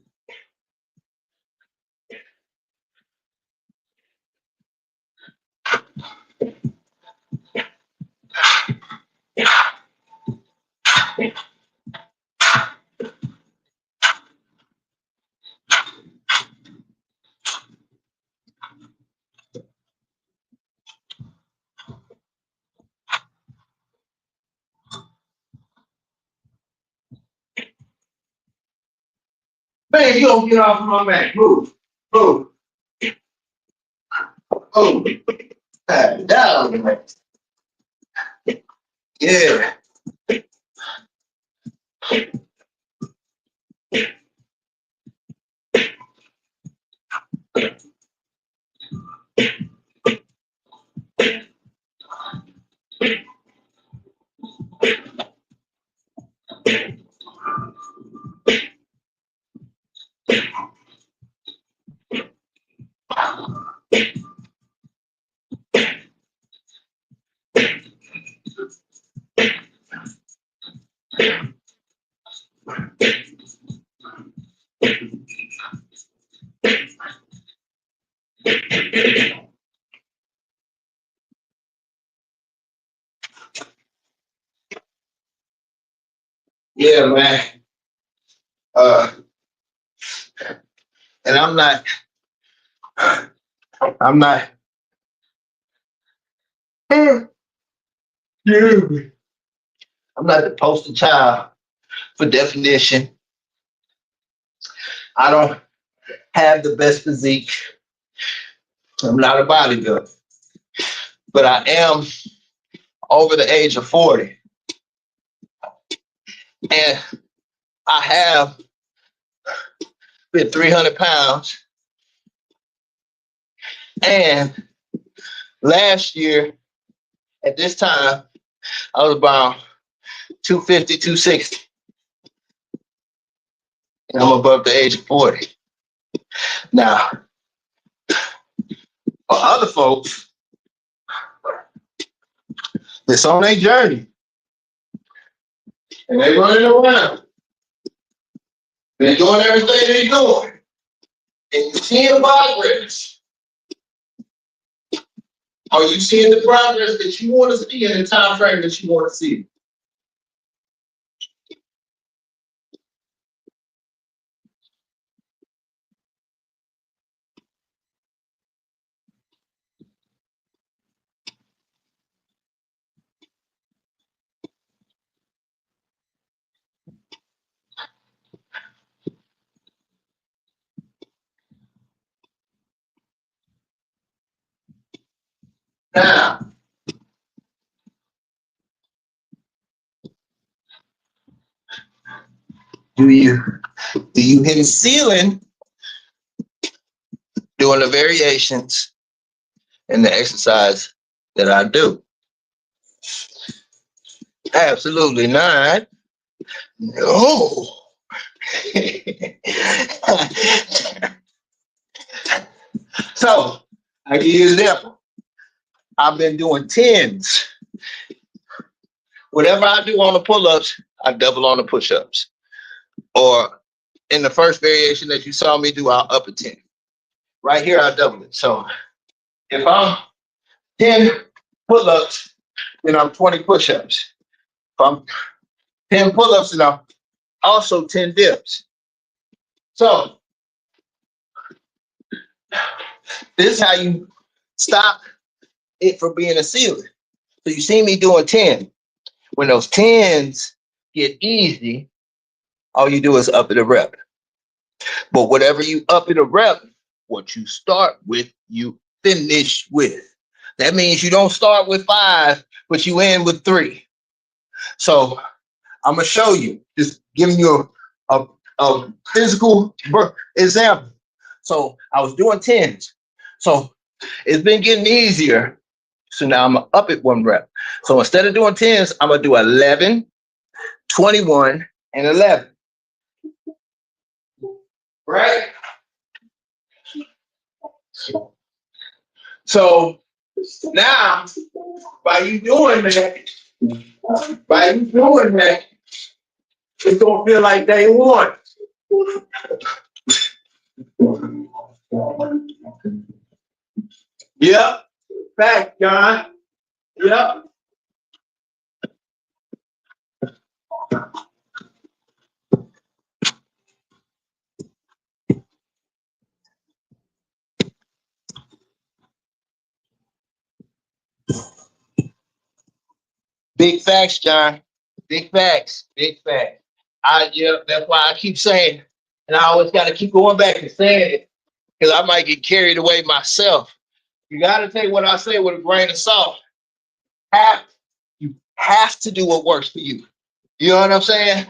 Man, you don't get off of my back. Move. Move. Move. Down. Yeah. Yeah, man. And I'm not I'm not the poster child for definition. I don't have the best physique. I'm not a bodybuilder. But I am over the age of 40. And I have been 300 pounds. And last year at this time, I was about 250, 260. And I'm above the age of 40. Now, for other folks, it's on their journey. And they running around. They're doing everything they're doing. And you see the progress. Are you seeing the progress that you want to see in the time frame that you want to see? Now, do you hit a ceiling doing the variations and the exercise that I do? Absolutely not. No. So I give you an example. I've been doing tens. Whatever I do on the pull-ups, I double on the push-ups. Or in the first variation that you saw me do, I'll up a 10. Right here, I double it. So if I'm 10 pull-ups, then I'm 20 push-ups. If I'm 10 pull-ups, then I'm also 10 dips. So this is how you stop it from being a ceiling. So you see me doing 10. When those 10s get easy, all you do is up it a rep. But whatever you up it a rep, what you start with, you finish with. That means you don't start with 5, but you end with 3. So I'm gonna show you, just giving you a physical example. So I was doing 10s. So it's been getting easier. So now I'm gonna up it 1 rep. So instead of doing 10s, I'm gonna do 11, 21, and 11. Right? So now, by you doing that, it's gonna feel like day one. Yep. Fact, John. Yep. Big facts, John. Big facts. Big facts. That's why I keep saying, and I always got to keep going back and saying it, because I might get carried away myself. You got to take what I say with a grain of salt. You have to do what works for you. You know what I'm saying?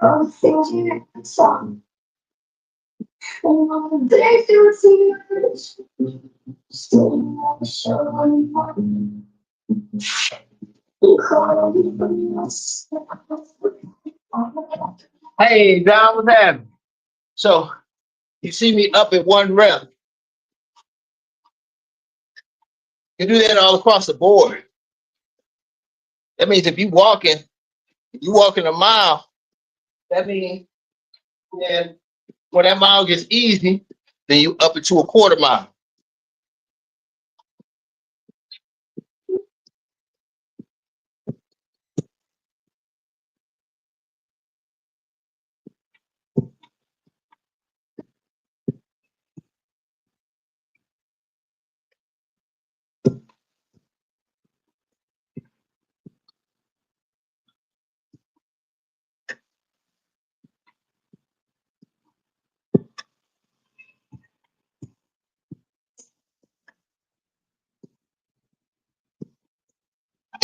I'm thinking of song. They feel tears. Still showing. Hey, John, what's happening? So you see me up at 1 rep. You do that all across the board. That means if you walking a mile, that means then when that mile gets easy, then you up it to a quarter mile.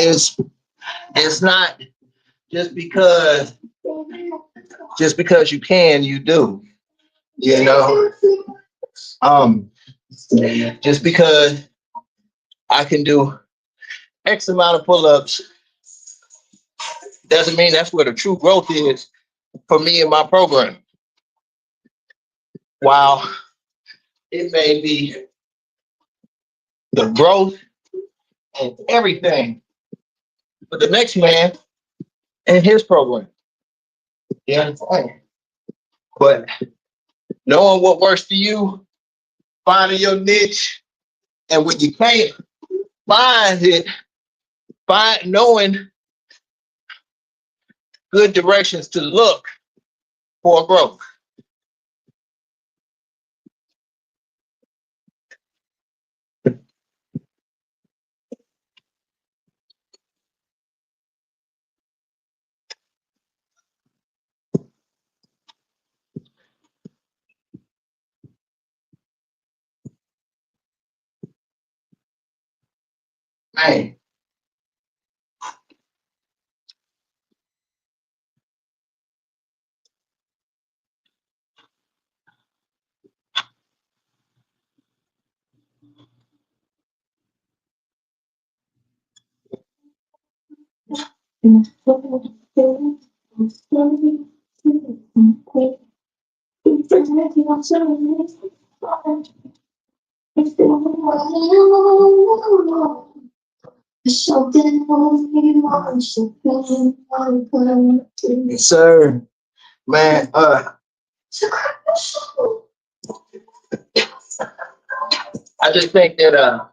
It's not just because you can, you do. You know, um, just because I can do X amount of pull-ups doesn't mean that's where the true growth is for me in my program. While it may be the growth and everything for the next man in his program. You understand? But knowing what works for you, finding your niche, and when you can't find it, knowing good directions to look for growth. Man, yes, sir. Man, I just think that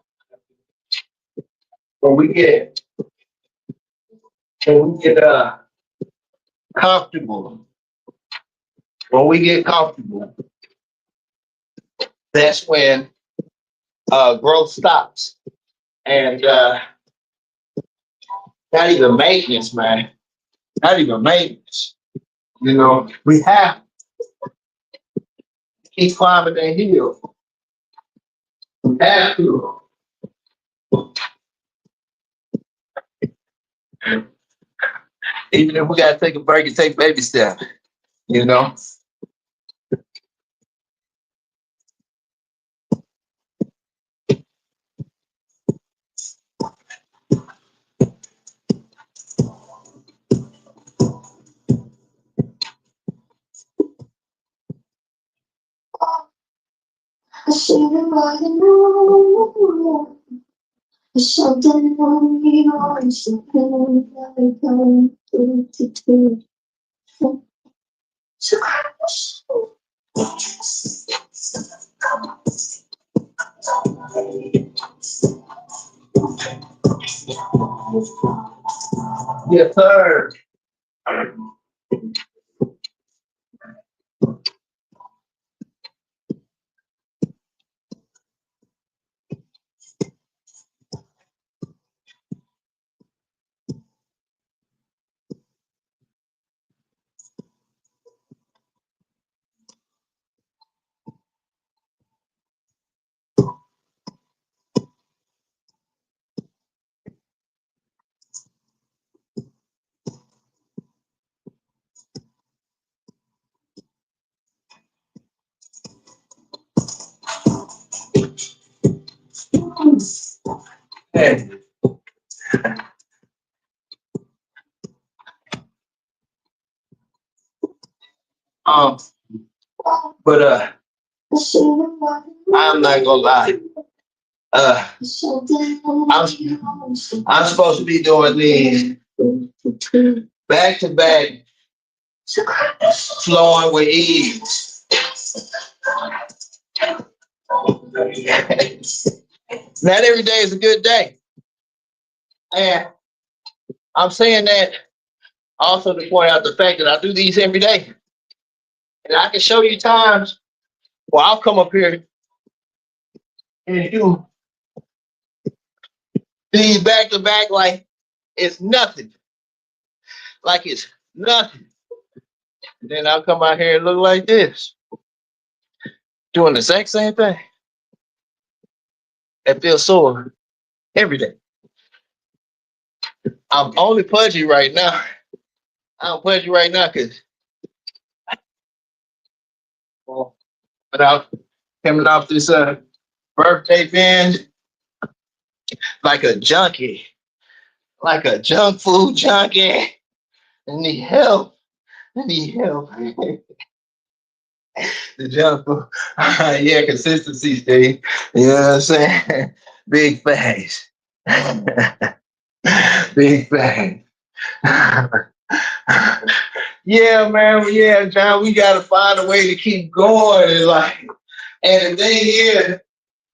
when we get when we get comfortable, when we get comfortable, that's when growth stops. And not even maintenance, man. Not even maintenance. You know, we have to keep climbing that hill. We have to. Even if we gotta take a break and take baby steps, you know. Yes, sir. Hey, um, but I'm not gonna lie. Uh, I'm supposed to be doing these back to back, flowing with ease. Not every day is a good day. And I'm saying that also to point out the fact that I do these every day. And I can show you times where I'll come up here and do these back to back like it's nothing. Like it's nothing. And then I'll come out here and look like this, doing the exact same thing. That feels sore every day. I'm only pudgy right now. I'm pudgy right now because without coming off this birthday binge like a junkie, like a junk food junkie. I need help. I need help. The junk food. Yeah, consistency, Steve. You know what I'm saying? Big facts. Big facts. Yeah, man. Yeah, John, we got to find a way to keep going. And the thing is,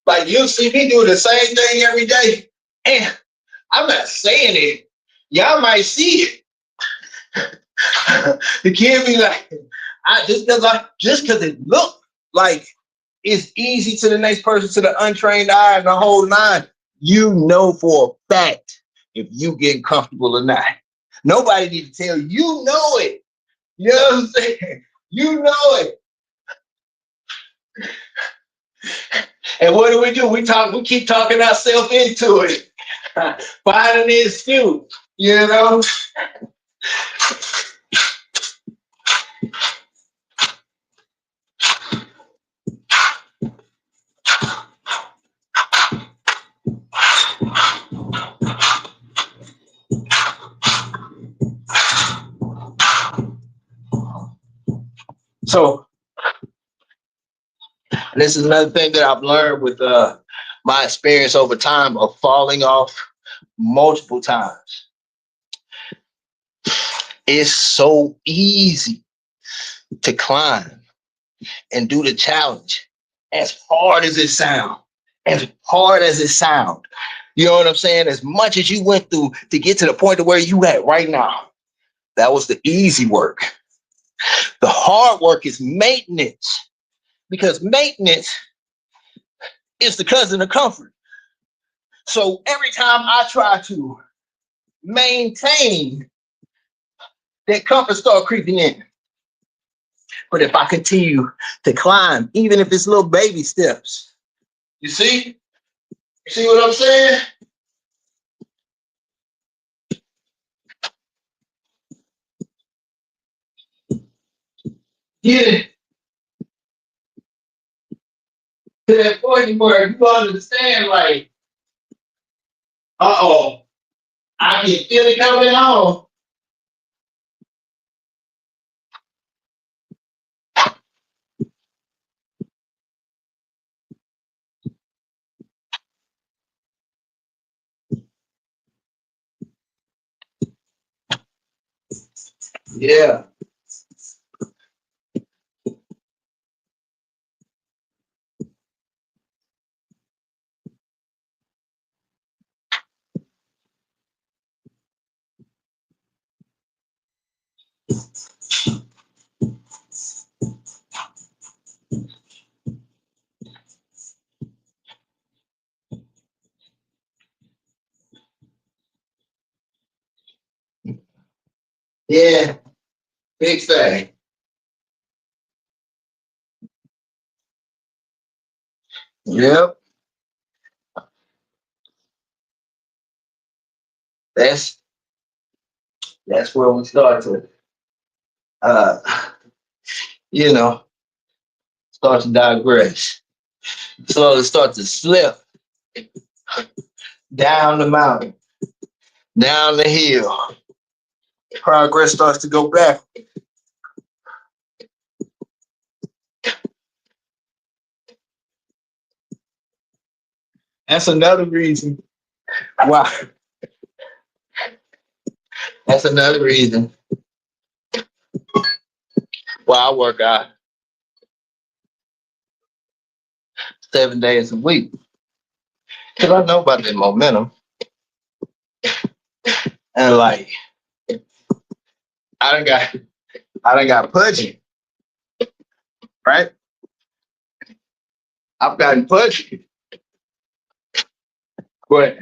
like, you see me do the same thing every day. And I'm not saying it. Y'all might see it. The kid be like, just because it look like it's easy to the next person, to the untrained eye, and the whole nine, you know for a fact if you getting comfortable or not. Nobody need to tell you. You know it. You know what I'm saying? You know it. And what do? We keep talking ourselves into it. Finding the excuse, you know. So this is another thing that I've learned with my experience over time of falling off multiple times. It's so easy to climb and do the challenge, as hard as it sounds. As hard as it sounds. You know what I'm saying? As much as you went through to get to the point of where you at right now, that was the easy work. The hard work is maintenance, because maintenance is the cousin of comfort. So every time I try to maintain, that comfort start creeping in. But if I continue to climb, even if it's little baby steps, you see? You see what I'm saying? Get to that point where you understand, like, uh-oh, I can feel it coming on. Yeah. Yeah. Big thing. Yep. That's that's where we start to uh you know, start to digress. Slowly start to slip down the mountain, down the hill. Progress starts to go back. That's another reason why. That's another reason why I work out 7 days a week. Because I know about the momentum. And like I done got pudgy, right? I've gotten pudgy. But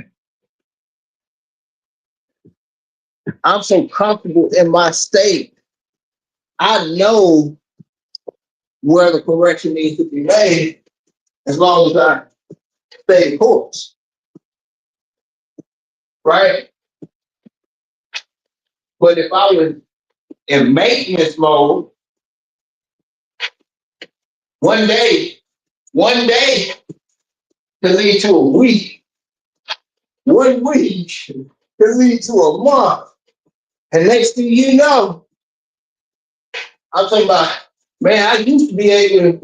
I'm so comfortable in my state. I know where the correction needs to be made as long as I stay course. Right? But if I was in maintenance mode, one day can lead to a week. 1 week can lead to a month. And next thing you know, I'm talking about, man, I used to this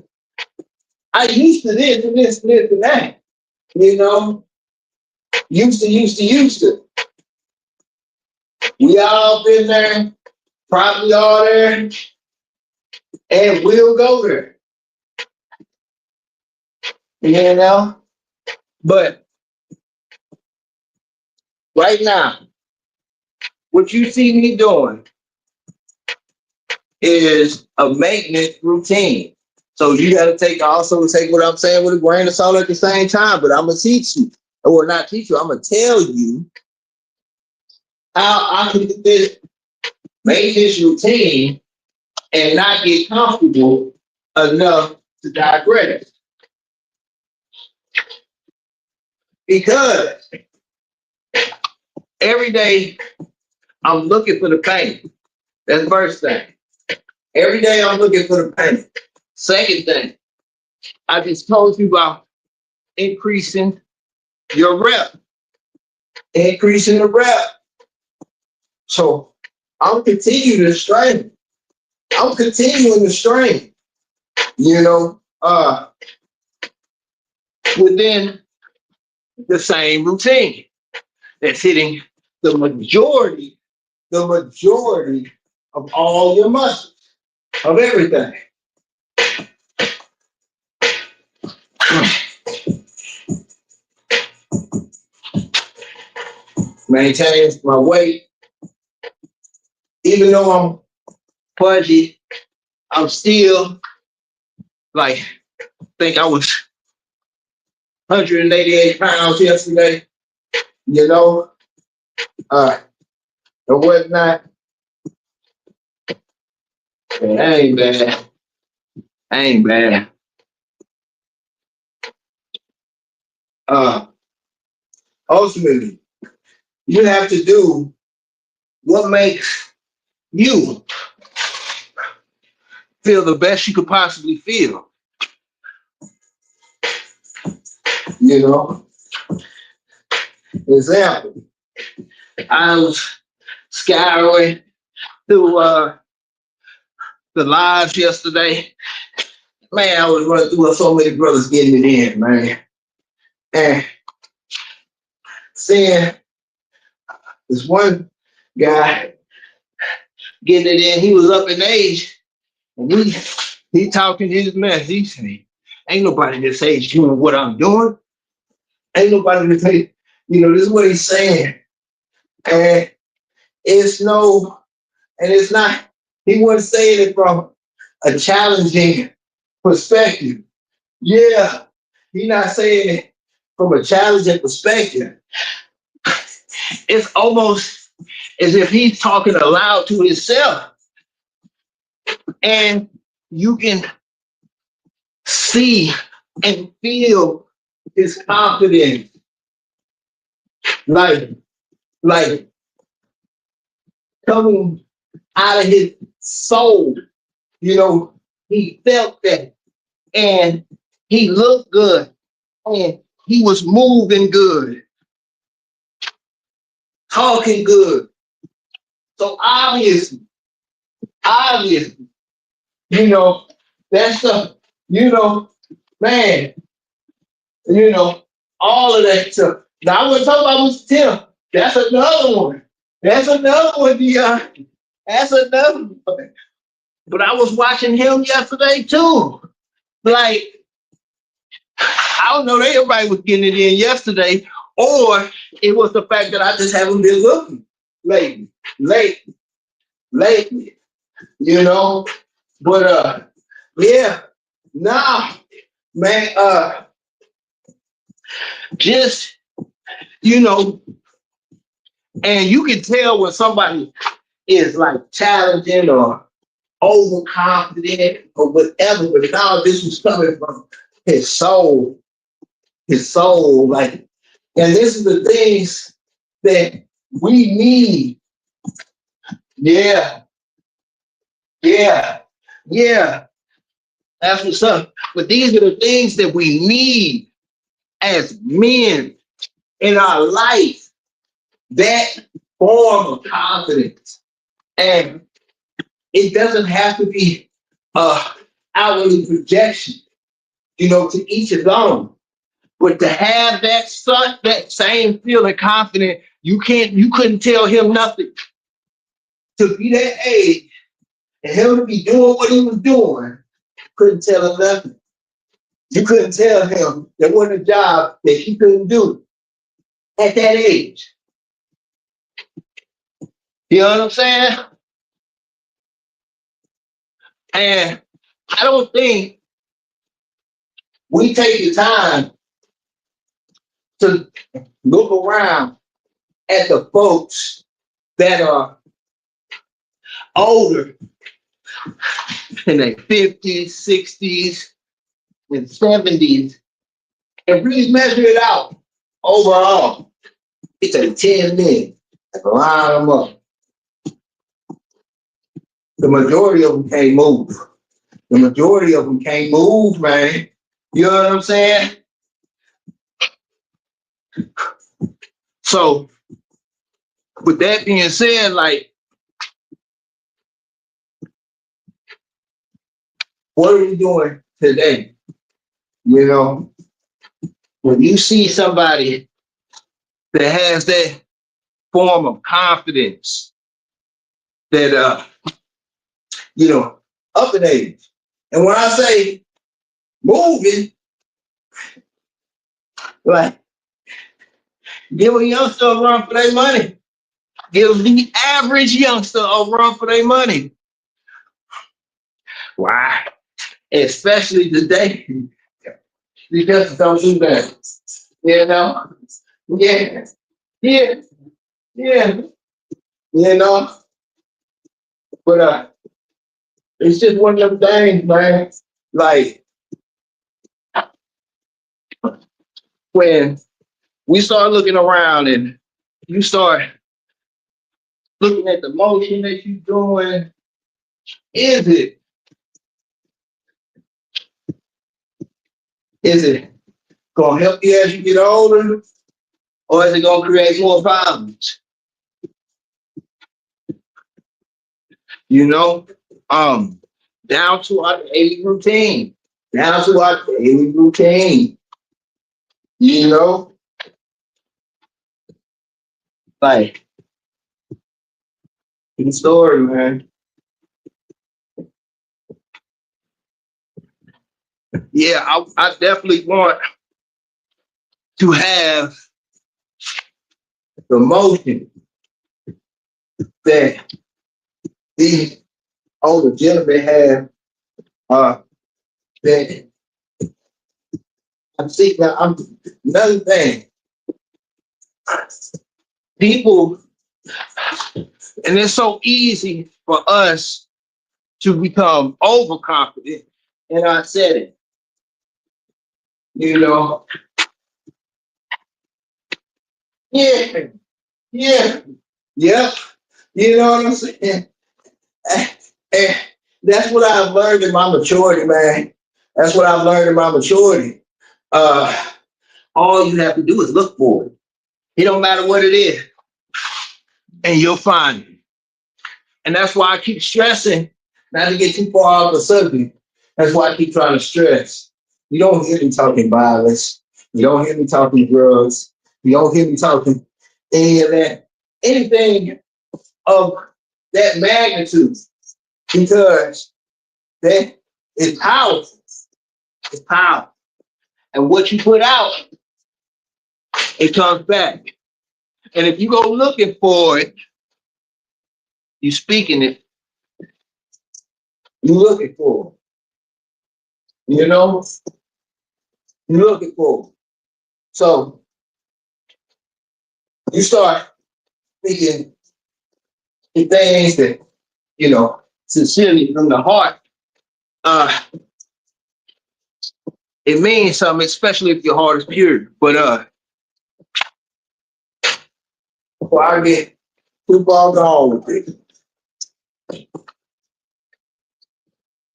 and this and this and that. You know, used to. We all been there, probably all there, and we'll go there. You know? But right now, what you see me doing is a maintenance routine. So you got to also take what I'm saying with a grain of salt at the same time. But I'm gonna teach you, or not teach you. I'm gonna tell you how I can do this maintenance routine and not get comfortable enough to digress. Because every day I'm looking for the pain. That's the first thing. Every day I'm looking for the pain. Second thing, I just told you about increasing your rep, increasing the rep. So I'm continuing to strain. I'm continuing to strain, you know, within the same routine that's hitting the majority of all your muscles, of everything. Maintains my weight. Even though I'm pudgy, I'm still like, I think I was 188 pounds yesterday, you know, and whatnot. And that ain't bad. Ain't bad. Ultimately, you have to do what makes you feel the best you could possibly feel. You know, example, I was scouring through the lives yesterday. Man, I was running through so many brothers getting it in, man. And seeing this one guy getting it in, he was up in age, and he talking his mess. He said, ain't nobody this age doing what I'm doing. Ain't nobody this age, this is what he's saying. And it's not, he wasn't saying it from a challenging perspective. Yeah, he's not saying it from a challenging perspective. It's almost as if he's talking aloud to himself. And you can see and feel his confidence. Like coming out of his soul. He felt that. And he looked good. And he was moving good. Talking good. So obviously, that's the, man, all of that stuff. Now I want to talk about Mr. Tim. That's another one. That's another one, Dion. That's another one. But I was watching him yesterday too. Like, I don't know, everybody was getting it in yesterday, or it was the fact that I just haven't been looking lately. But yeah, nah, man, just, and you can tell when somebody is like challenging or overconfident or whatever, but all this was coming from his soul, like, and this is the things that we need Yeah, yeah, yeah. That's what's up. But these are the things that we need as men in our life. That form of confidence. And it doesn't have to be outwardly projection, to each his own. But to have that same feeling confident, you couldn't tell him nothing. To be that age and him to be doing what he was doing, couldn't tell him nothing. You couldn't tell him there wasn't a job that he couldn't do at that age. You know what I'm saying? And I don't think we take the time to look around at the folks that are older in their 50s, 60s, and 70s and really measure it out overall. It takes 10 minutes to line them up. The majority of them can't move. The majority of them can't move, man. You know what I'm saying? So, with that being said, like, what are we doing today? When you see somebody that has that form of confidence that, up in age. And when I say moving, like, give a youngster a run for their money. Give the average youngster a run for their money. Why? Especially today. You just don't do that. You know? Yeah. Yeah. Yeah. But it's just one of them things, man. Like, when we start looking around and you start looking at the motion that you're doing, is it gonna help you as you get older, or is it gonna create more problems? Down to our daily routine. Down to our daily routine. Like, the story, man. Yeah, I definitely want to have the motion that these older gentlemen have. That I'm seeing now. Another thing. People, and it's so easy for us to become overconfident in our setting. Yeah, yeah, yep. You know what I'm saying? And that's what I've learned in my maturity, man. That's what I've learned in my maturity. All you have to do is look for it. It don't matter what it is, and you'll find it. And that's why I keep stressing, not to get too far off the subject. That's why I keep trying to stress. You don't hear me talking violence. You don't hear me talking drugs. You don't hear me talking any of that, anything of that magnitude, because that is powerful. It's powerful. And what you put out, it comes back. And if you go looking for it, you speaking it, you looking for it. You looking for it. So you start thinking the things that, sincerely from the heart, it means something, especially if your heart is pure. But before I get too far gone with it,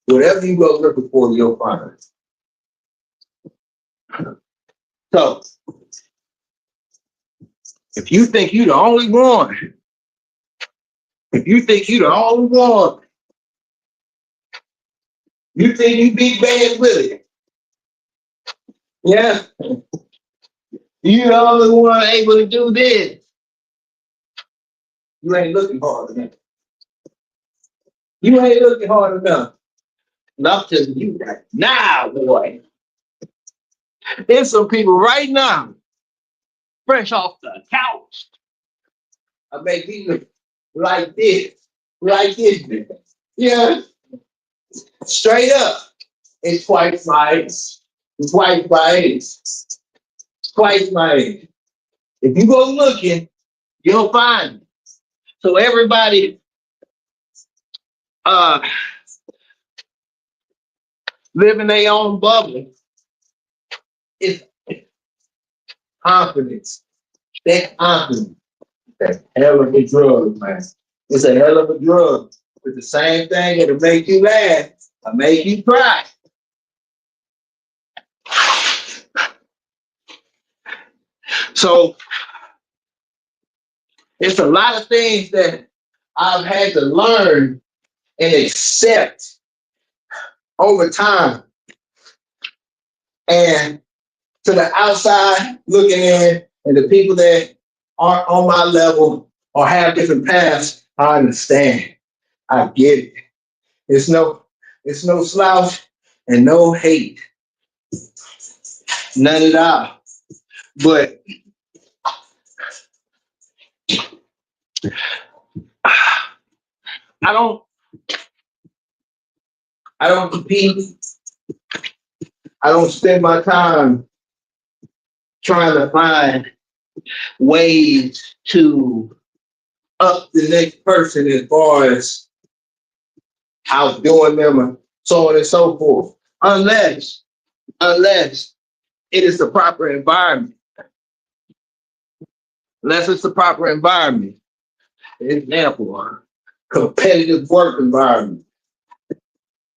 Whatever you go looking for, you'll find it. So if you think you're the only one, if you think you're the only one, you think you beat Bad Willie, yeah, you're the only one able to do this. You ain't looking hard enough. You ain't looking hard enough. And I'm telling you right now, boy. There's some people right now, fresh off the couch. I make people like this, man. Yeah, straight up. It's twice my age. Twice my age. Twice my age. If you go looking, you'll find it. So everybody live in their own bubble. It's confidence. That confidence. That's a hell of a drug, man. It's a hell of a drug. It's the same thing that'll make you laugh or make you cry. So it's a lot of things that I've had to learn and accept over time. And to the outside looking in, and the people that aren't on my level or have different paths, I understand. I get it. It's no slouch and no hate. None at all. But I don't compete. I don't spend my time trying to find ways to up the next person as far as outdoing them and so on and so forth. Unless it is the proper environment. Unless it's the proper environment. Example, competitive work environment.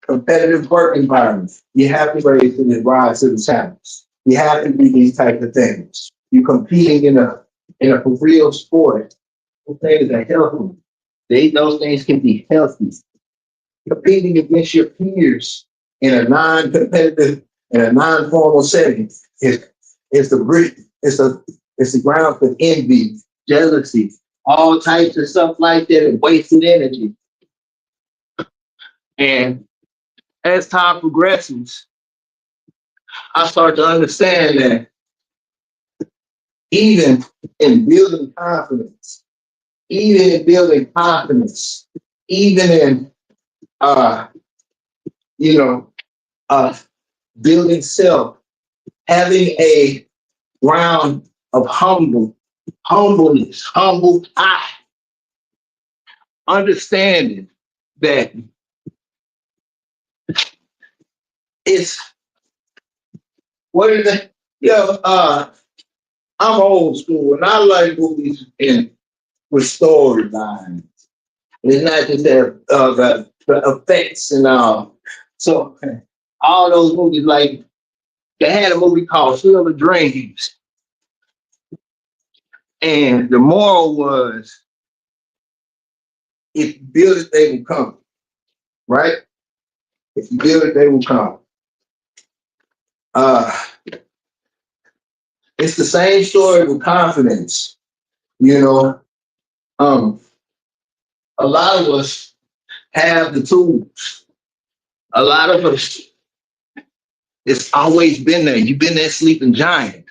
Competitive work environment. You have to raise to rise to the challenge. You have to do these types of things. You're competing in a for real sport. Those things are healthy. Those things can be healthy. Competing against your peers in a non-competitive, in a non-formal setting is the ground for envy, jealousy, all types of stuff like that, and wasted energy. And as time progresses, I start to understand that even in building confidence, even in building self, having a ground of humbleness, humble eye, understanding that it's what is it? I'm old school and I like movies with storylines. It's not just the effects and all. So all those movies, like they had a movie called Field of Dreams. And the moral was, if you build it, they will come. Right? If you build it, they will come. It's the same story with confidence. A lot of us have the tools. A lot of us, it's always been there. You've been that sleeping giant.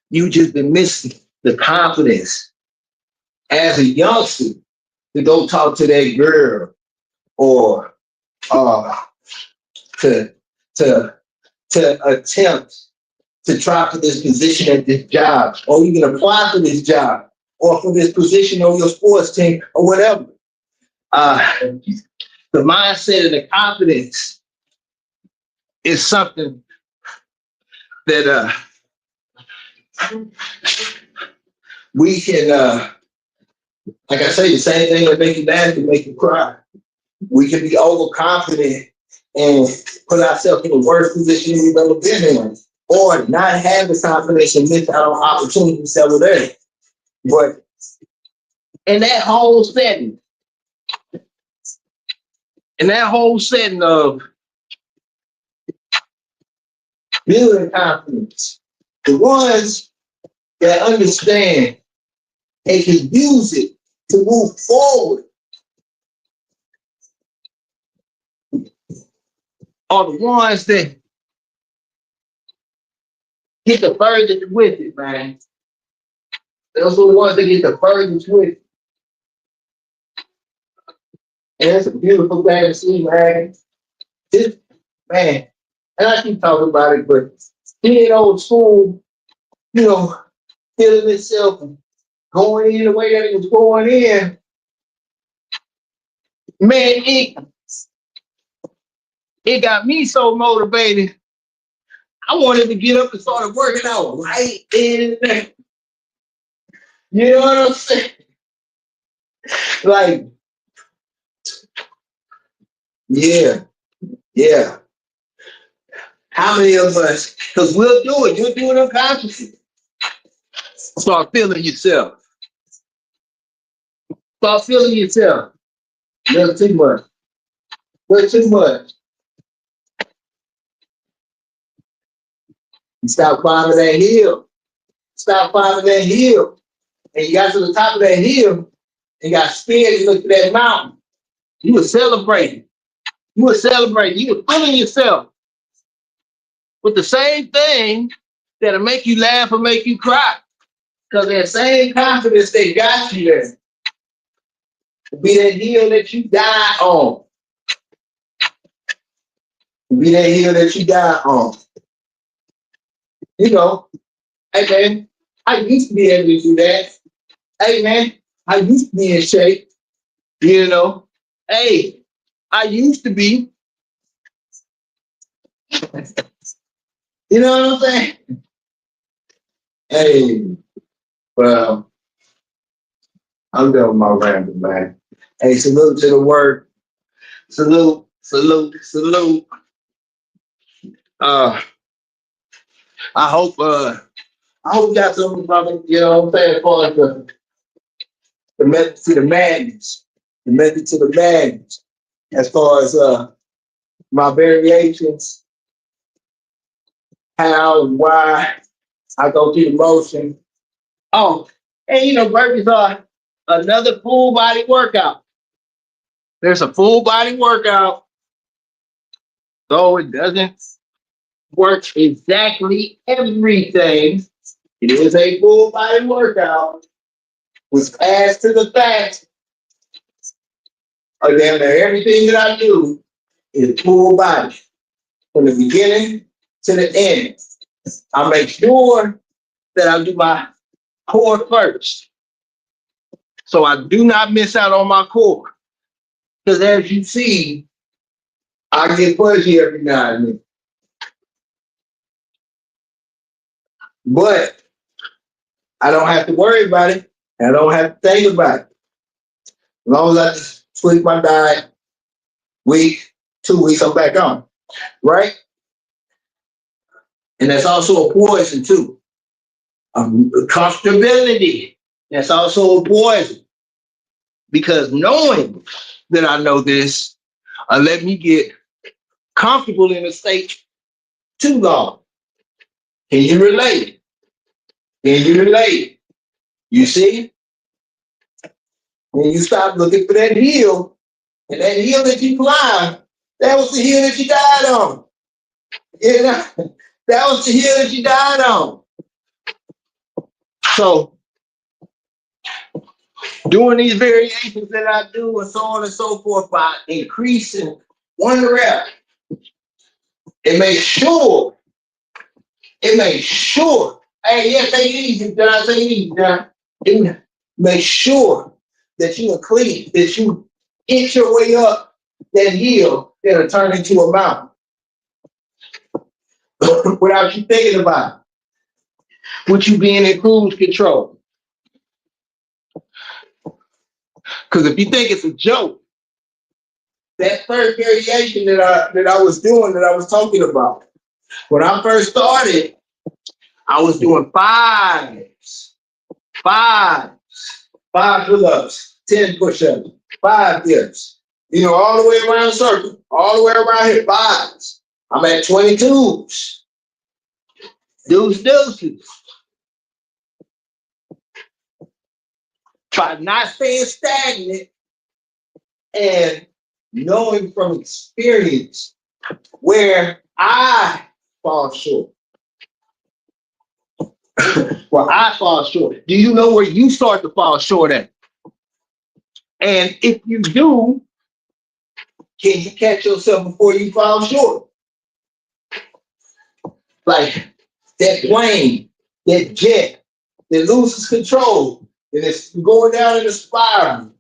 You just been missing the confidence as a youngster to go talk to that girl or to attempt to try for this position at this job, or you can apply for this job or for this position on your sports team or whatever. The mindset and the confidence is something that we can, like I say, the same thing that make you laugh can make you cry. We can be overconfident and put ourselves in the worst position we've ever been in, or not have the confidence and miss out on opportunities that were there. But in that whole setting, of building confidence, the ones that understand and can use it to move forward are the ones that get the furthest with it, man. Those are the ones that get the furthest with it. And it's a beautiful thing to see, man. This, man, and I keep talking about it, but being old school, you know, feeling itself and going in the way that it was going in, man, it got me so motivated. I wanted to get up and start working out right in there. You know what I'm saying? Like, yeah, yeah. How many of us, because we'll do it, you'll do it unconsciously. Start feeling yourself. Start feeling yourself. You're too much. Way too much. You stop climbing that hill. Stop climbing that hill. And you got to the top of that hill and got scared and looked at that mountain. You were celebrating. You were celebrating. You were feeling yourself with the same thing that'll make you laugh or make you cry. Because that same confidence that got you there will be that hill that you die on. Will be that hill that you die on. You know, hey man, I used to be able to do that. Hey man, I used to be in shape. You know, hey, I used to be. You know what I'm saying? Hey, well, I'm done with my rambling, man. Hey, salute to the word. Salute, salute, salute. Uh, I hope you got something from, you know what I'm saying, as far as the method to the madness. The method to the madness. As far as my variations, how and why I go through the motion. Oh, and you know, burpees are another full body workout. There's a full body workout, though it doesn't work exactly everything. It is a full body workout, which adds to the fact of damn near everything that I do is full body from the beginning to the end. I make sure that I do my core first, so I do not miss out on my core. Because as you see, I get fuzzy every now and then. But I don't have to worry about it. I don't have to think about it. As long as I just tweak my diet, week, 2 weeks, I'm back on. Right? And that's also a poison too. Comfortability. That's also a poison. Because knowing that I know this, let me get comfortable in a state too long. Can you relate? Can you relate? You see? When you stop looking for that hill, and that hill that you climbed, that was the hill that you died on. You know? That was the hill that you died on. So, doing these variations that I do and so on and so forth by increasing one rep, it makes sure, hey, yeah, take it easy, John, take it easy, John. It makes sure that you are clean, that you inch your way up that hill that'll turn into a mountain without you thinking about it, with you being in cruise control. Because if you think it's a joke that third variation that I was doing, that I was talking about. When I first started, I was doing five pull-ups, 10 push-ups, 5 dips. You know, all the way around the circle, all the way around here, 5s. I'm at 22s. Deuces. Try not staying stagnant and knowing from experience where I fall short. Where I fall short. Do you know where you start to fall short at? And if you do, can you catch yourself before you fall short? Like that plane, that jet that loses control and it's going down in a spiral.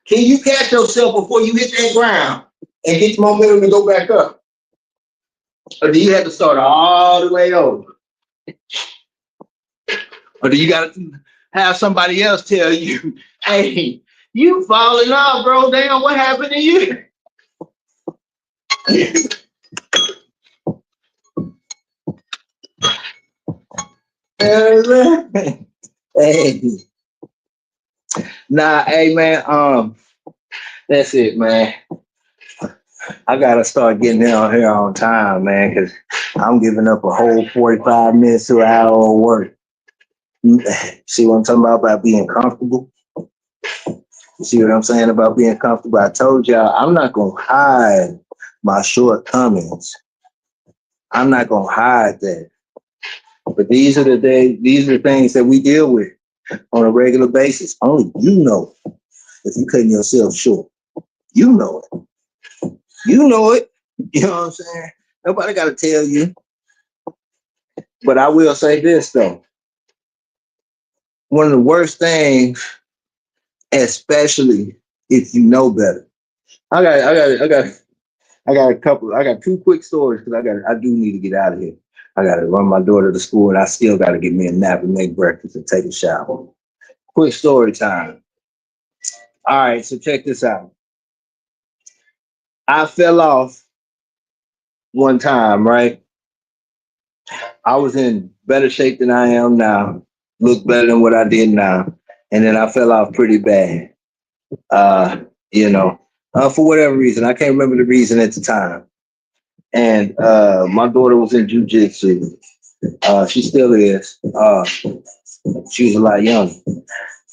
Can you catch yourself before you hit that ground and get momentum to go back up? Or do you have to start all the way over? Or do you got to have somebody else tell you, hey, you falling off, bro? Damn, what happened to you? Hey. Nah, hey man, that's it, man. I gotta start getting down here on time, man, because I'm giving up a whole 45 minutes to an hour of work. See what I'm talking about being comfortable? You see what I'm saying about being comfortable? I told y'all I'm not gonna hide my shortcomings. I'm not gonna hide that. But these are the things that we deal with on a regular basis. Only you know if you're cutting yourself short. You know it. You know it. You know what I'm saying? Nobody got to tell you. But I will say this though. One of the worst things, especially if you know better. I got 2 quick stories because I do need to get out of here. I got to run my daughter to school and I still got to get me a nap and make breakfast and take a shower. Quick story time. All right, so check this out. I fell off one time, right? I was in better shape than I am now, looked better than what I did now, and then I fell off pretty bad. For whatever reason, I can't remember the reason at the time. And my daughter was in jujitsu. She still is. She was a lot younger.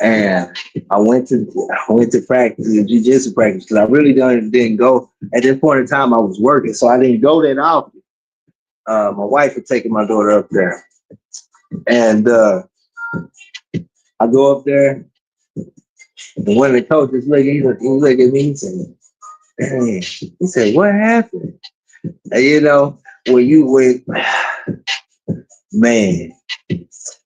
And I went to practice, jiu-jitsu practice, because I really didn't go. At this point in time, I was working, so I didn't go that often. My wife had taken my daughter up there. And I go up there, and one of the coaches look at me, he said, "Hey," he said, "What happened?" And man,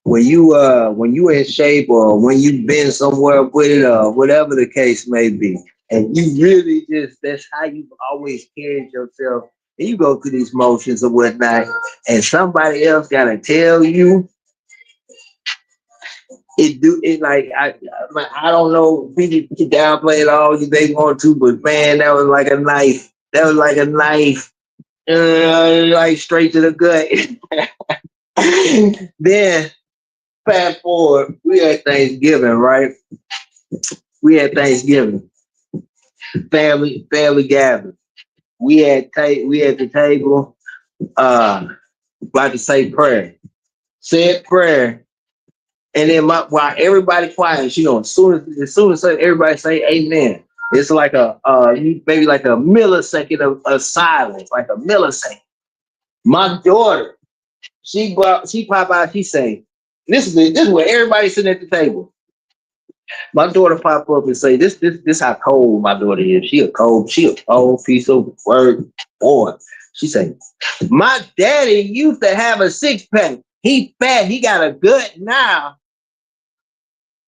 when you in shape or when you've been somewhere with it or whatever the case may be, and you really that's how you've always carried yourself, and you go through these motions or whatnot, and somebody else gotta tell you I don't know, people can downplay it all they want to, but man, that was like a knife. That was like a knife, like straight to the gut. Then fast forward, we had Thanksgiving, right? We had Thanksgiving, family gathering. We had the table, about to say prayer, said prayer, and then while everybody quiet, as soon as everybody say amen, it's like maybe like a millisecond of silence, like a millisecond. My daughter, she pop out, she say, this is where everybody sitting at the table. My daughter pop up and say, this how cold my daughter is. She a cold piece of work, boy. She say, my daddy used to have a 6-pack. He fat, he got a gut now.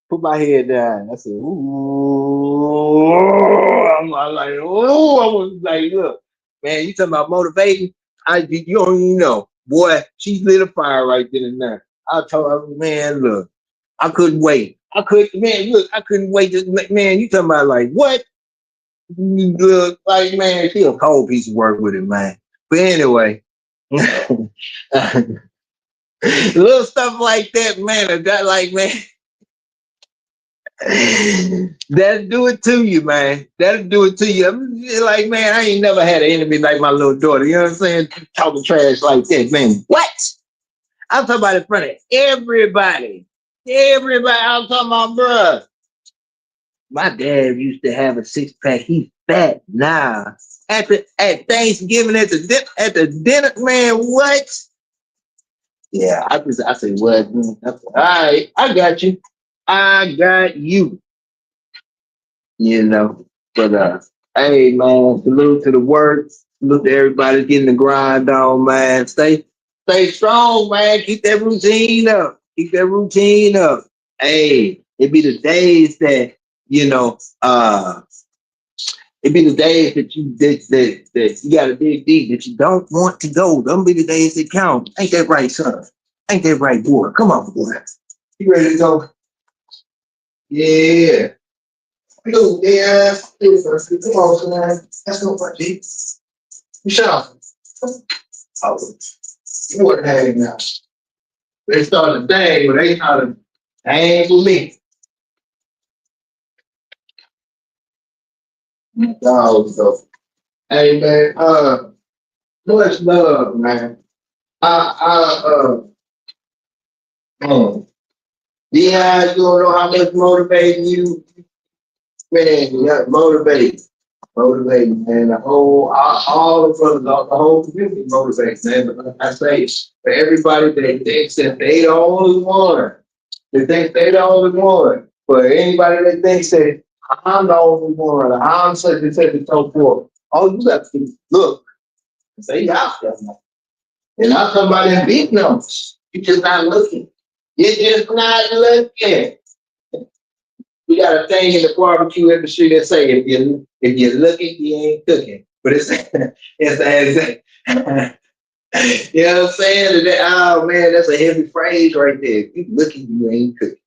Put my head down. I said, ooh. I'm like, ooh. I was like, look, man, you talking about motivating? You don't even know. Boy, she lit a fire right then and there. I told her, man, look, I couldn't wait. I couldn't wait. Man, you talking about like, what? Look like, man, she a cold piece of work with it, man. But anyway, little stuff like that, man. That like, man, that'll do it to you, man. That'll do it to you. I'm like, man, I ain't never had an enemy like my little daughter. You know what I'm saying? Talking trash like that, man. What? I'm talking about in front of everybody. Everybody. I'm talking about, bruh. My dad used to have a 6 pack. He's fat now. At Thanksgiving at the dinner, man. What? Yeah, I say what? All right, I got you. I got you. You know, but hey man, salute to the work. Salute to everybody getting the grind on, man. Stay strong, man. Keep that routine up. Keep that routine up. Hey, it be the days that you know. It be the days that that you gotta dig deep that you don't want to go. Them be the days that count. Ain't that right, son? Ain't that right, boy? Come on, boy. You ready to go? Yeah. Go, yeah. Come on, man. Let's go, buddy. Michelle. Oh, you want to hang now? They started dang, but they started hang with me. Oh, so. Hey man, much love, man. Yeah, you don't know how much motivating you, man. Yeah, motivate, man. All the brothers, the whole community motivates, man. But like I say, for everybody that thinks that they the only one, they think they the only one. For anybody that thinks that I'm the only one, or I'm such and so forth, all you got to do is look and say, out there, man. And I'm talking about in big numbers. You're just not looking. You're just not looking. We got a thing in the barbecue industry that say if you're looking, you ain't cooking. But it's you know what I'm saying? Oh man, that's a heavy phrase right there. If you looking, you ain't cooking.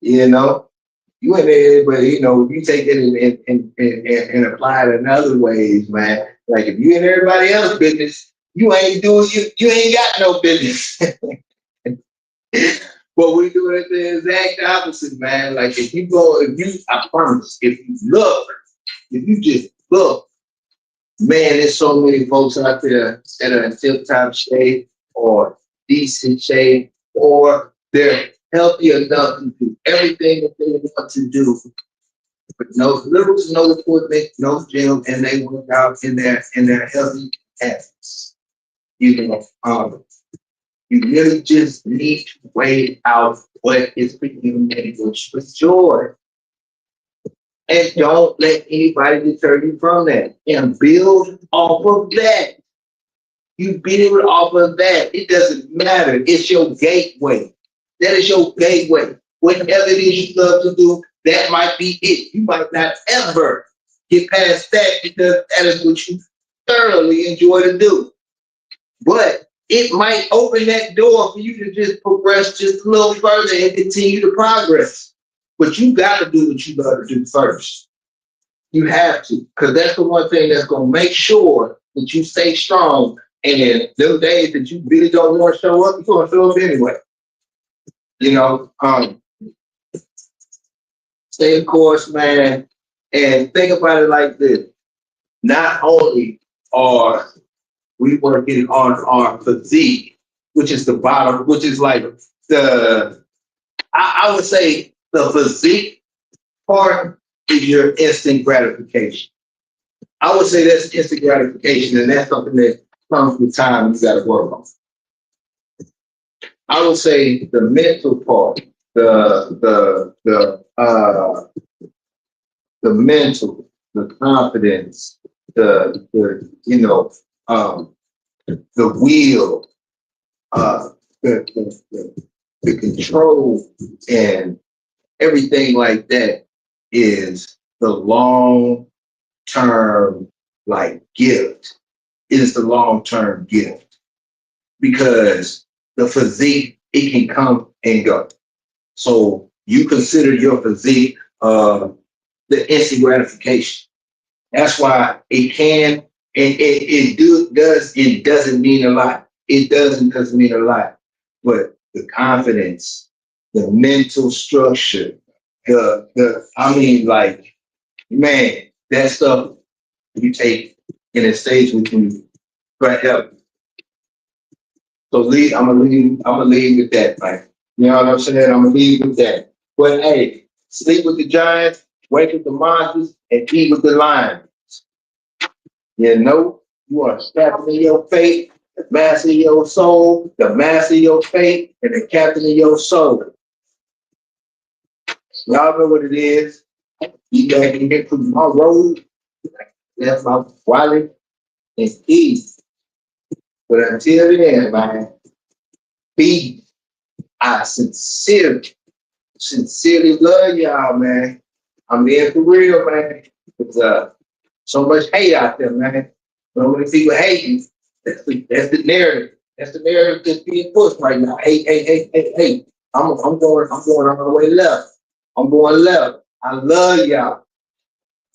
You know, you ain't there, but you know, you take it and apply it in other ways, man. Like if you in everybody else's business, you ain't doing you ain't got no business. But we do it the exact opposite, man. Like I promise, if you just look, man, there's so many folks out there that are in tip-top shape or decent shape, or they're healthy enough to do everything that they want to do, but no little to no equipment, no gym, and they work out in their healthy habits. You know, you really just need to weigh out what is bringing you with joy. And don't let anybody deter you from that. And build off of that. You build off of that. It doesn't matter. It's your gateway. That is your gateway. Whatever it is you love to do, that might be it. You might not ever get past that because that is what you thoroughly enjoy to do. But it might open that door for you to just progress just a little further and continue to progress. But you got to do what you got to do first. You have to, because that's the one thing that's going to make sure that you stay strong. And those days that you really don't want to show up, you're going to show up anyway. You know, stay the course, man. And think about it like this. Not only are we working on our physique, which is the bottom, which is like I would say the physique part is your instant gratification. I would say that's instant gratification, and that's something that comes with time you got to work on. I would say the mental part, the mental, the confidence, the will, the control, and everything like that is the long term like gift. It is the long term gift because the physique it can come and go. So you consider your physique the instant gratification. That's why it can and it doesn't mean a lot. It doesn't mean a lot. But the confidence, the mental structure, the I mean like man, that stuff you take in a stage with you right help. So I'm gonna leave with that, man. You know what I'm saying? I'm gonna leave with that. But hey, sleep with the giants, wake with the monsters, and eat with the lions. You know, you are captain of your fate, the master of your soul, the master of your fate, and the captain of your soul. Y'all know what it is. You back in here from my road. That's my wallet and keys. But until then, man, be I sincerely love y'all, man. I'm being for real, man. There's so much hate out there, man. So many people hating. That's the narrative. That's the narrative that's being pushed right now. Hate. I'm going all the way left. I'm going left. I love y'all.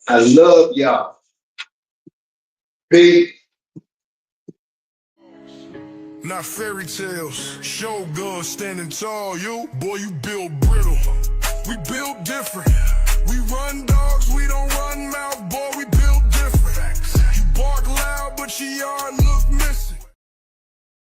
I love y'all. Peace. Not fairy tales, shogun standing tall. You, boy, you build brittle. We build different.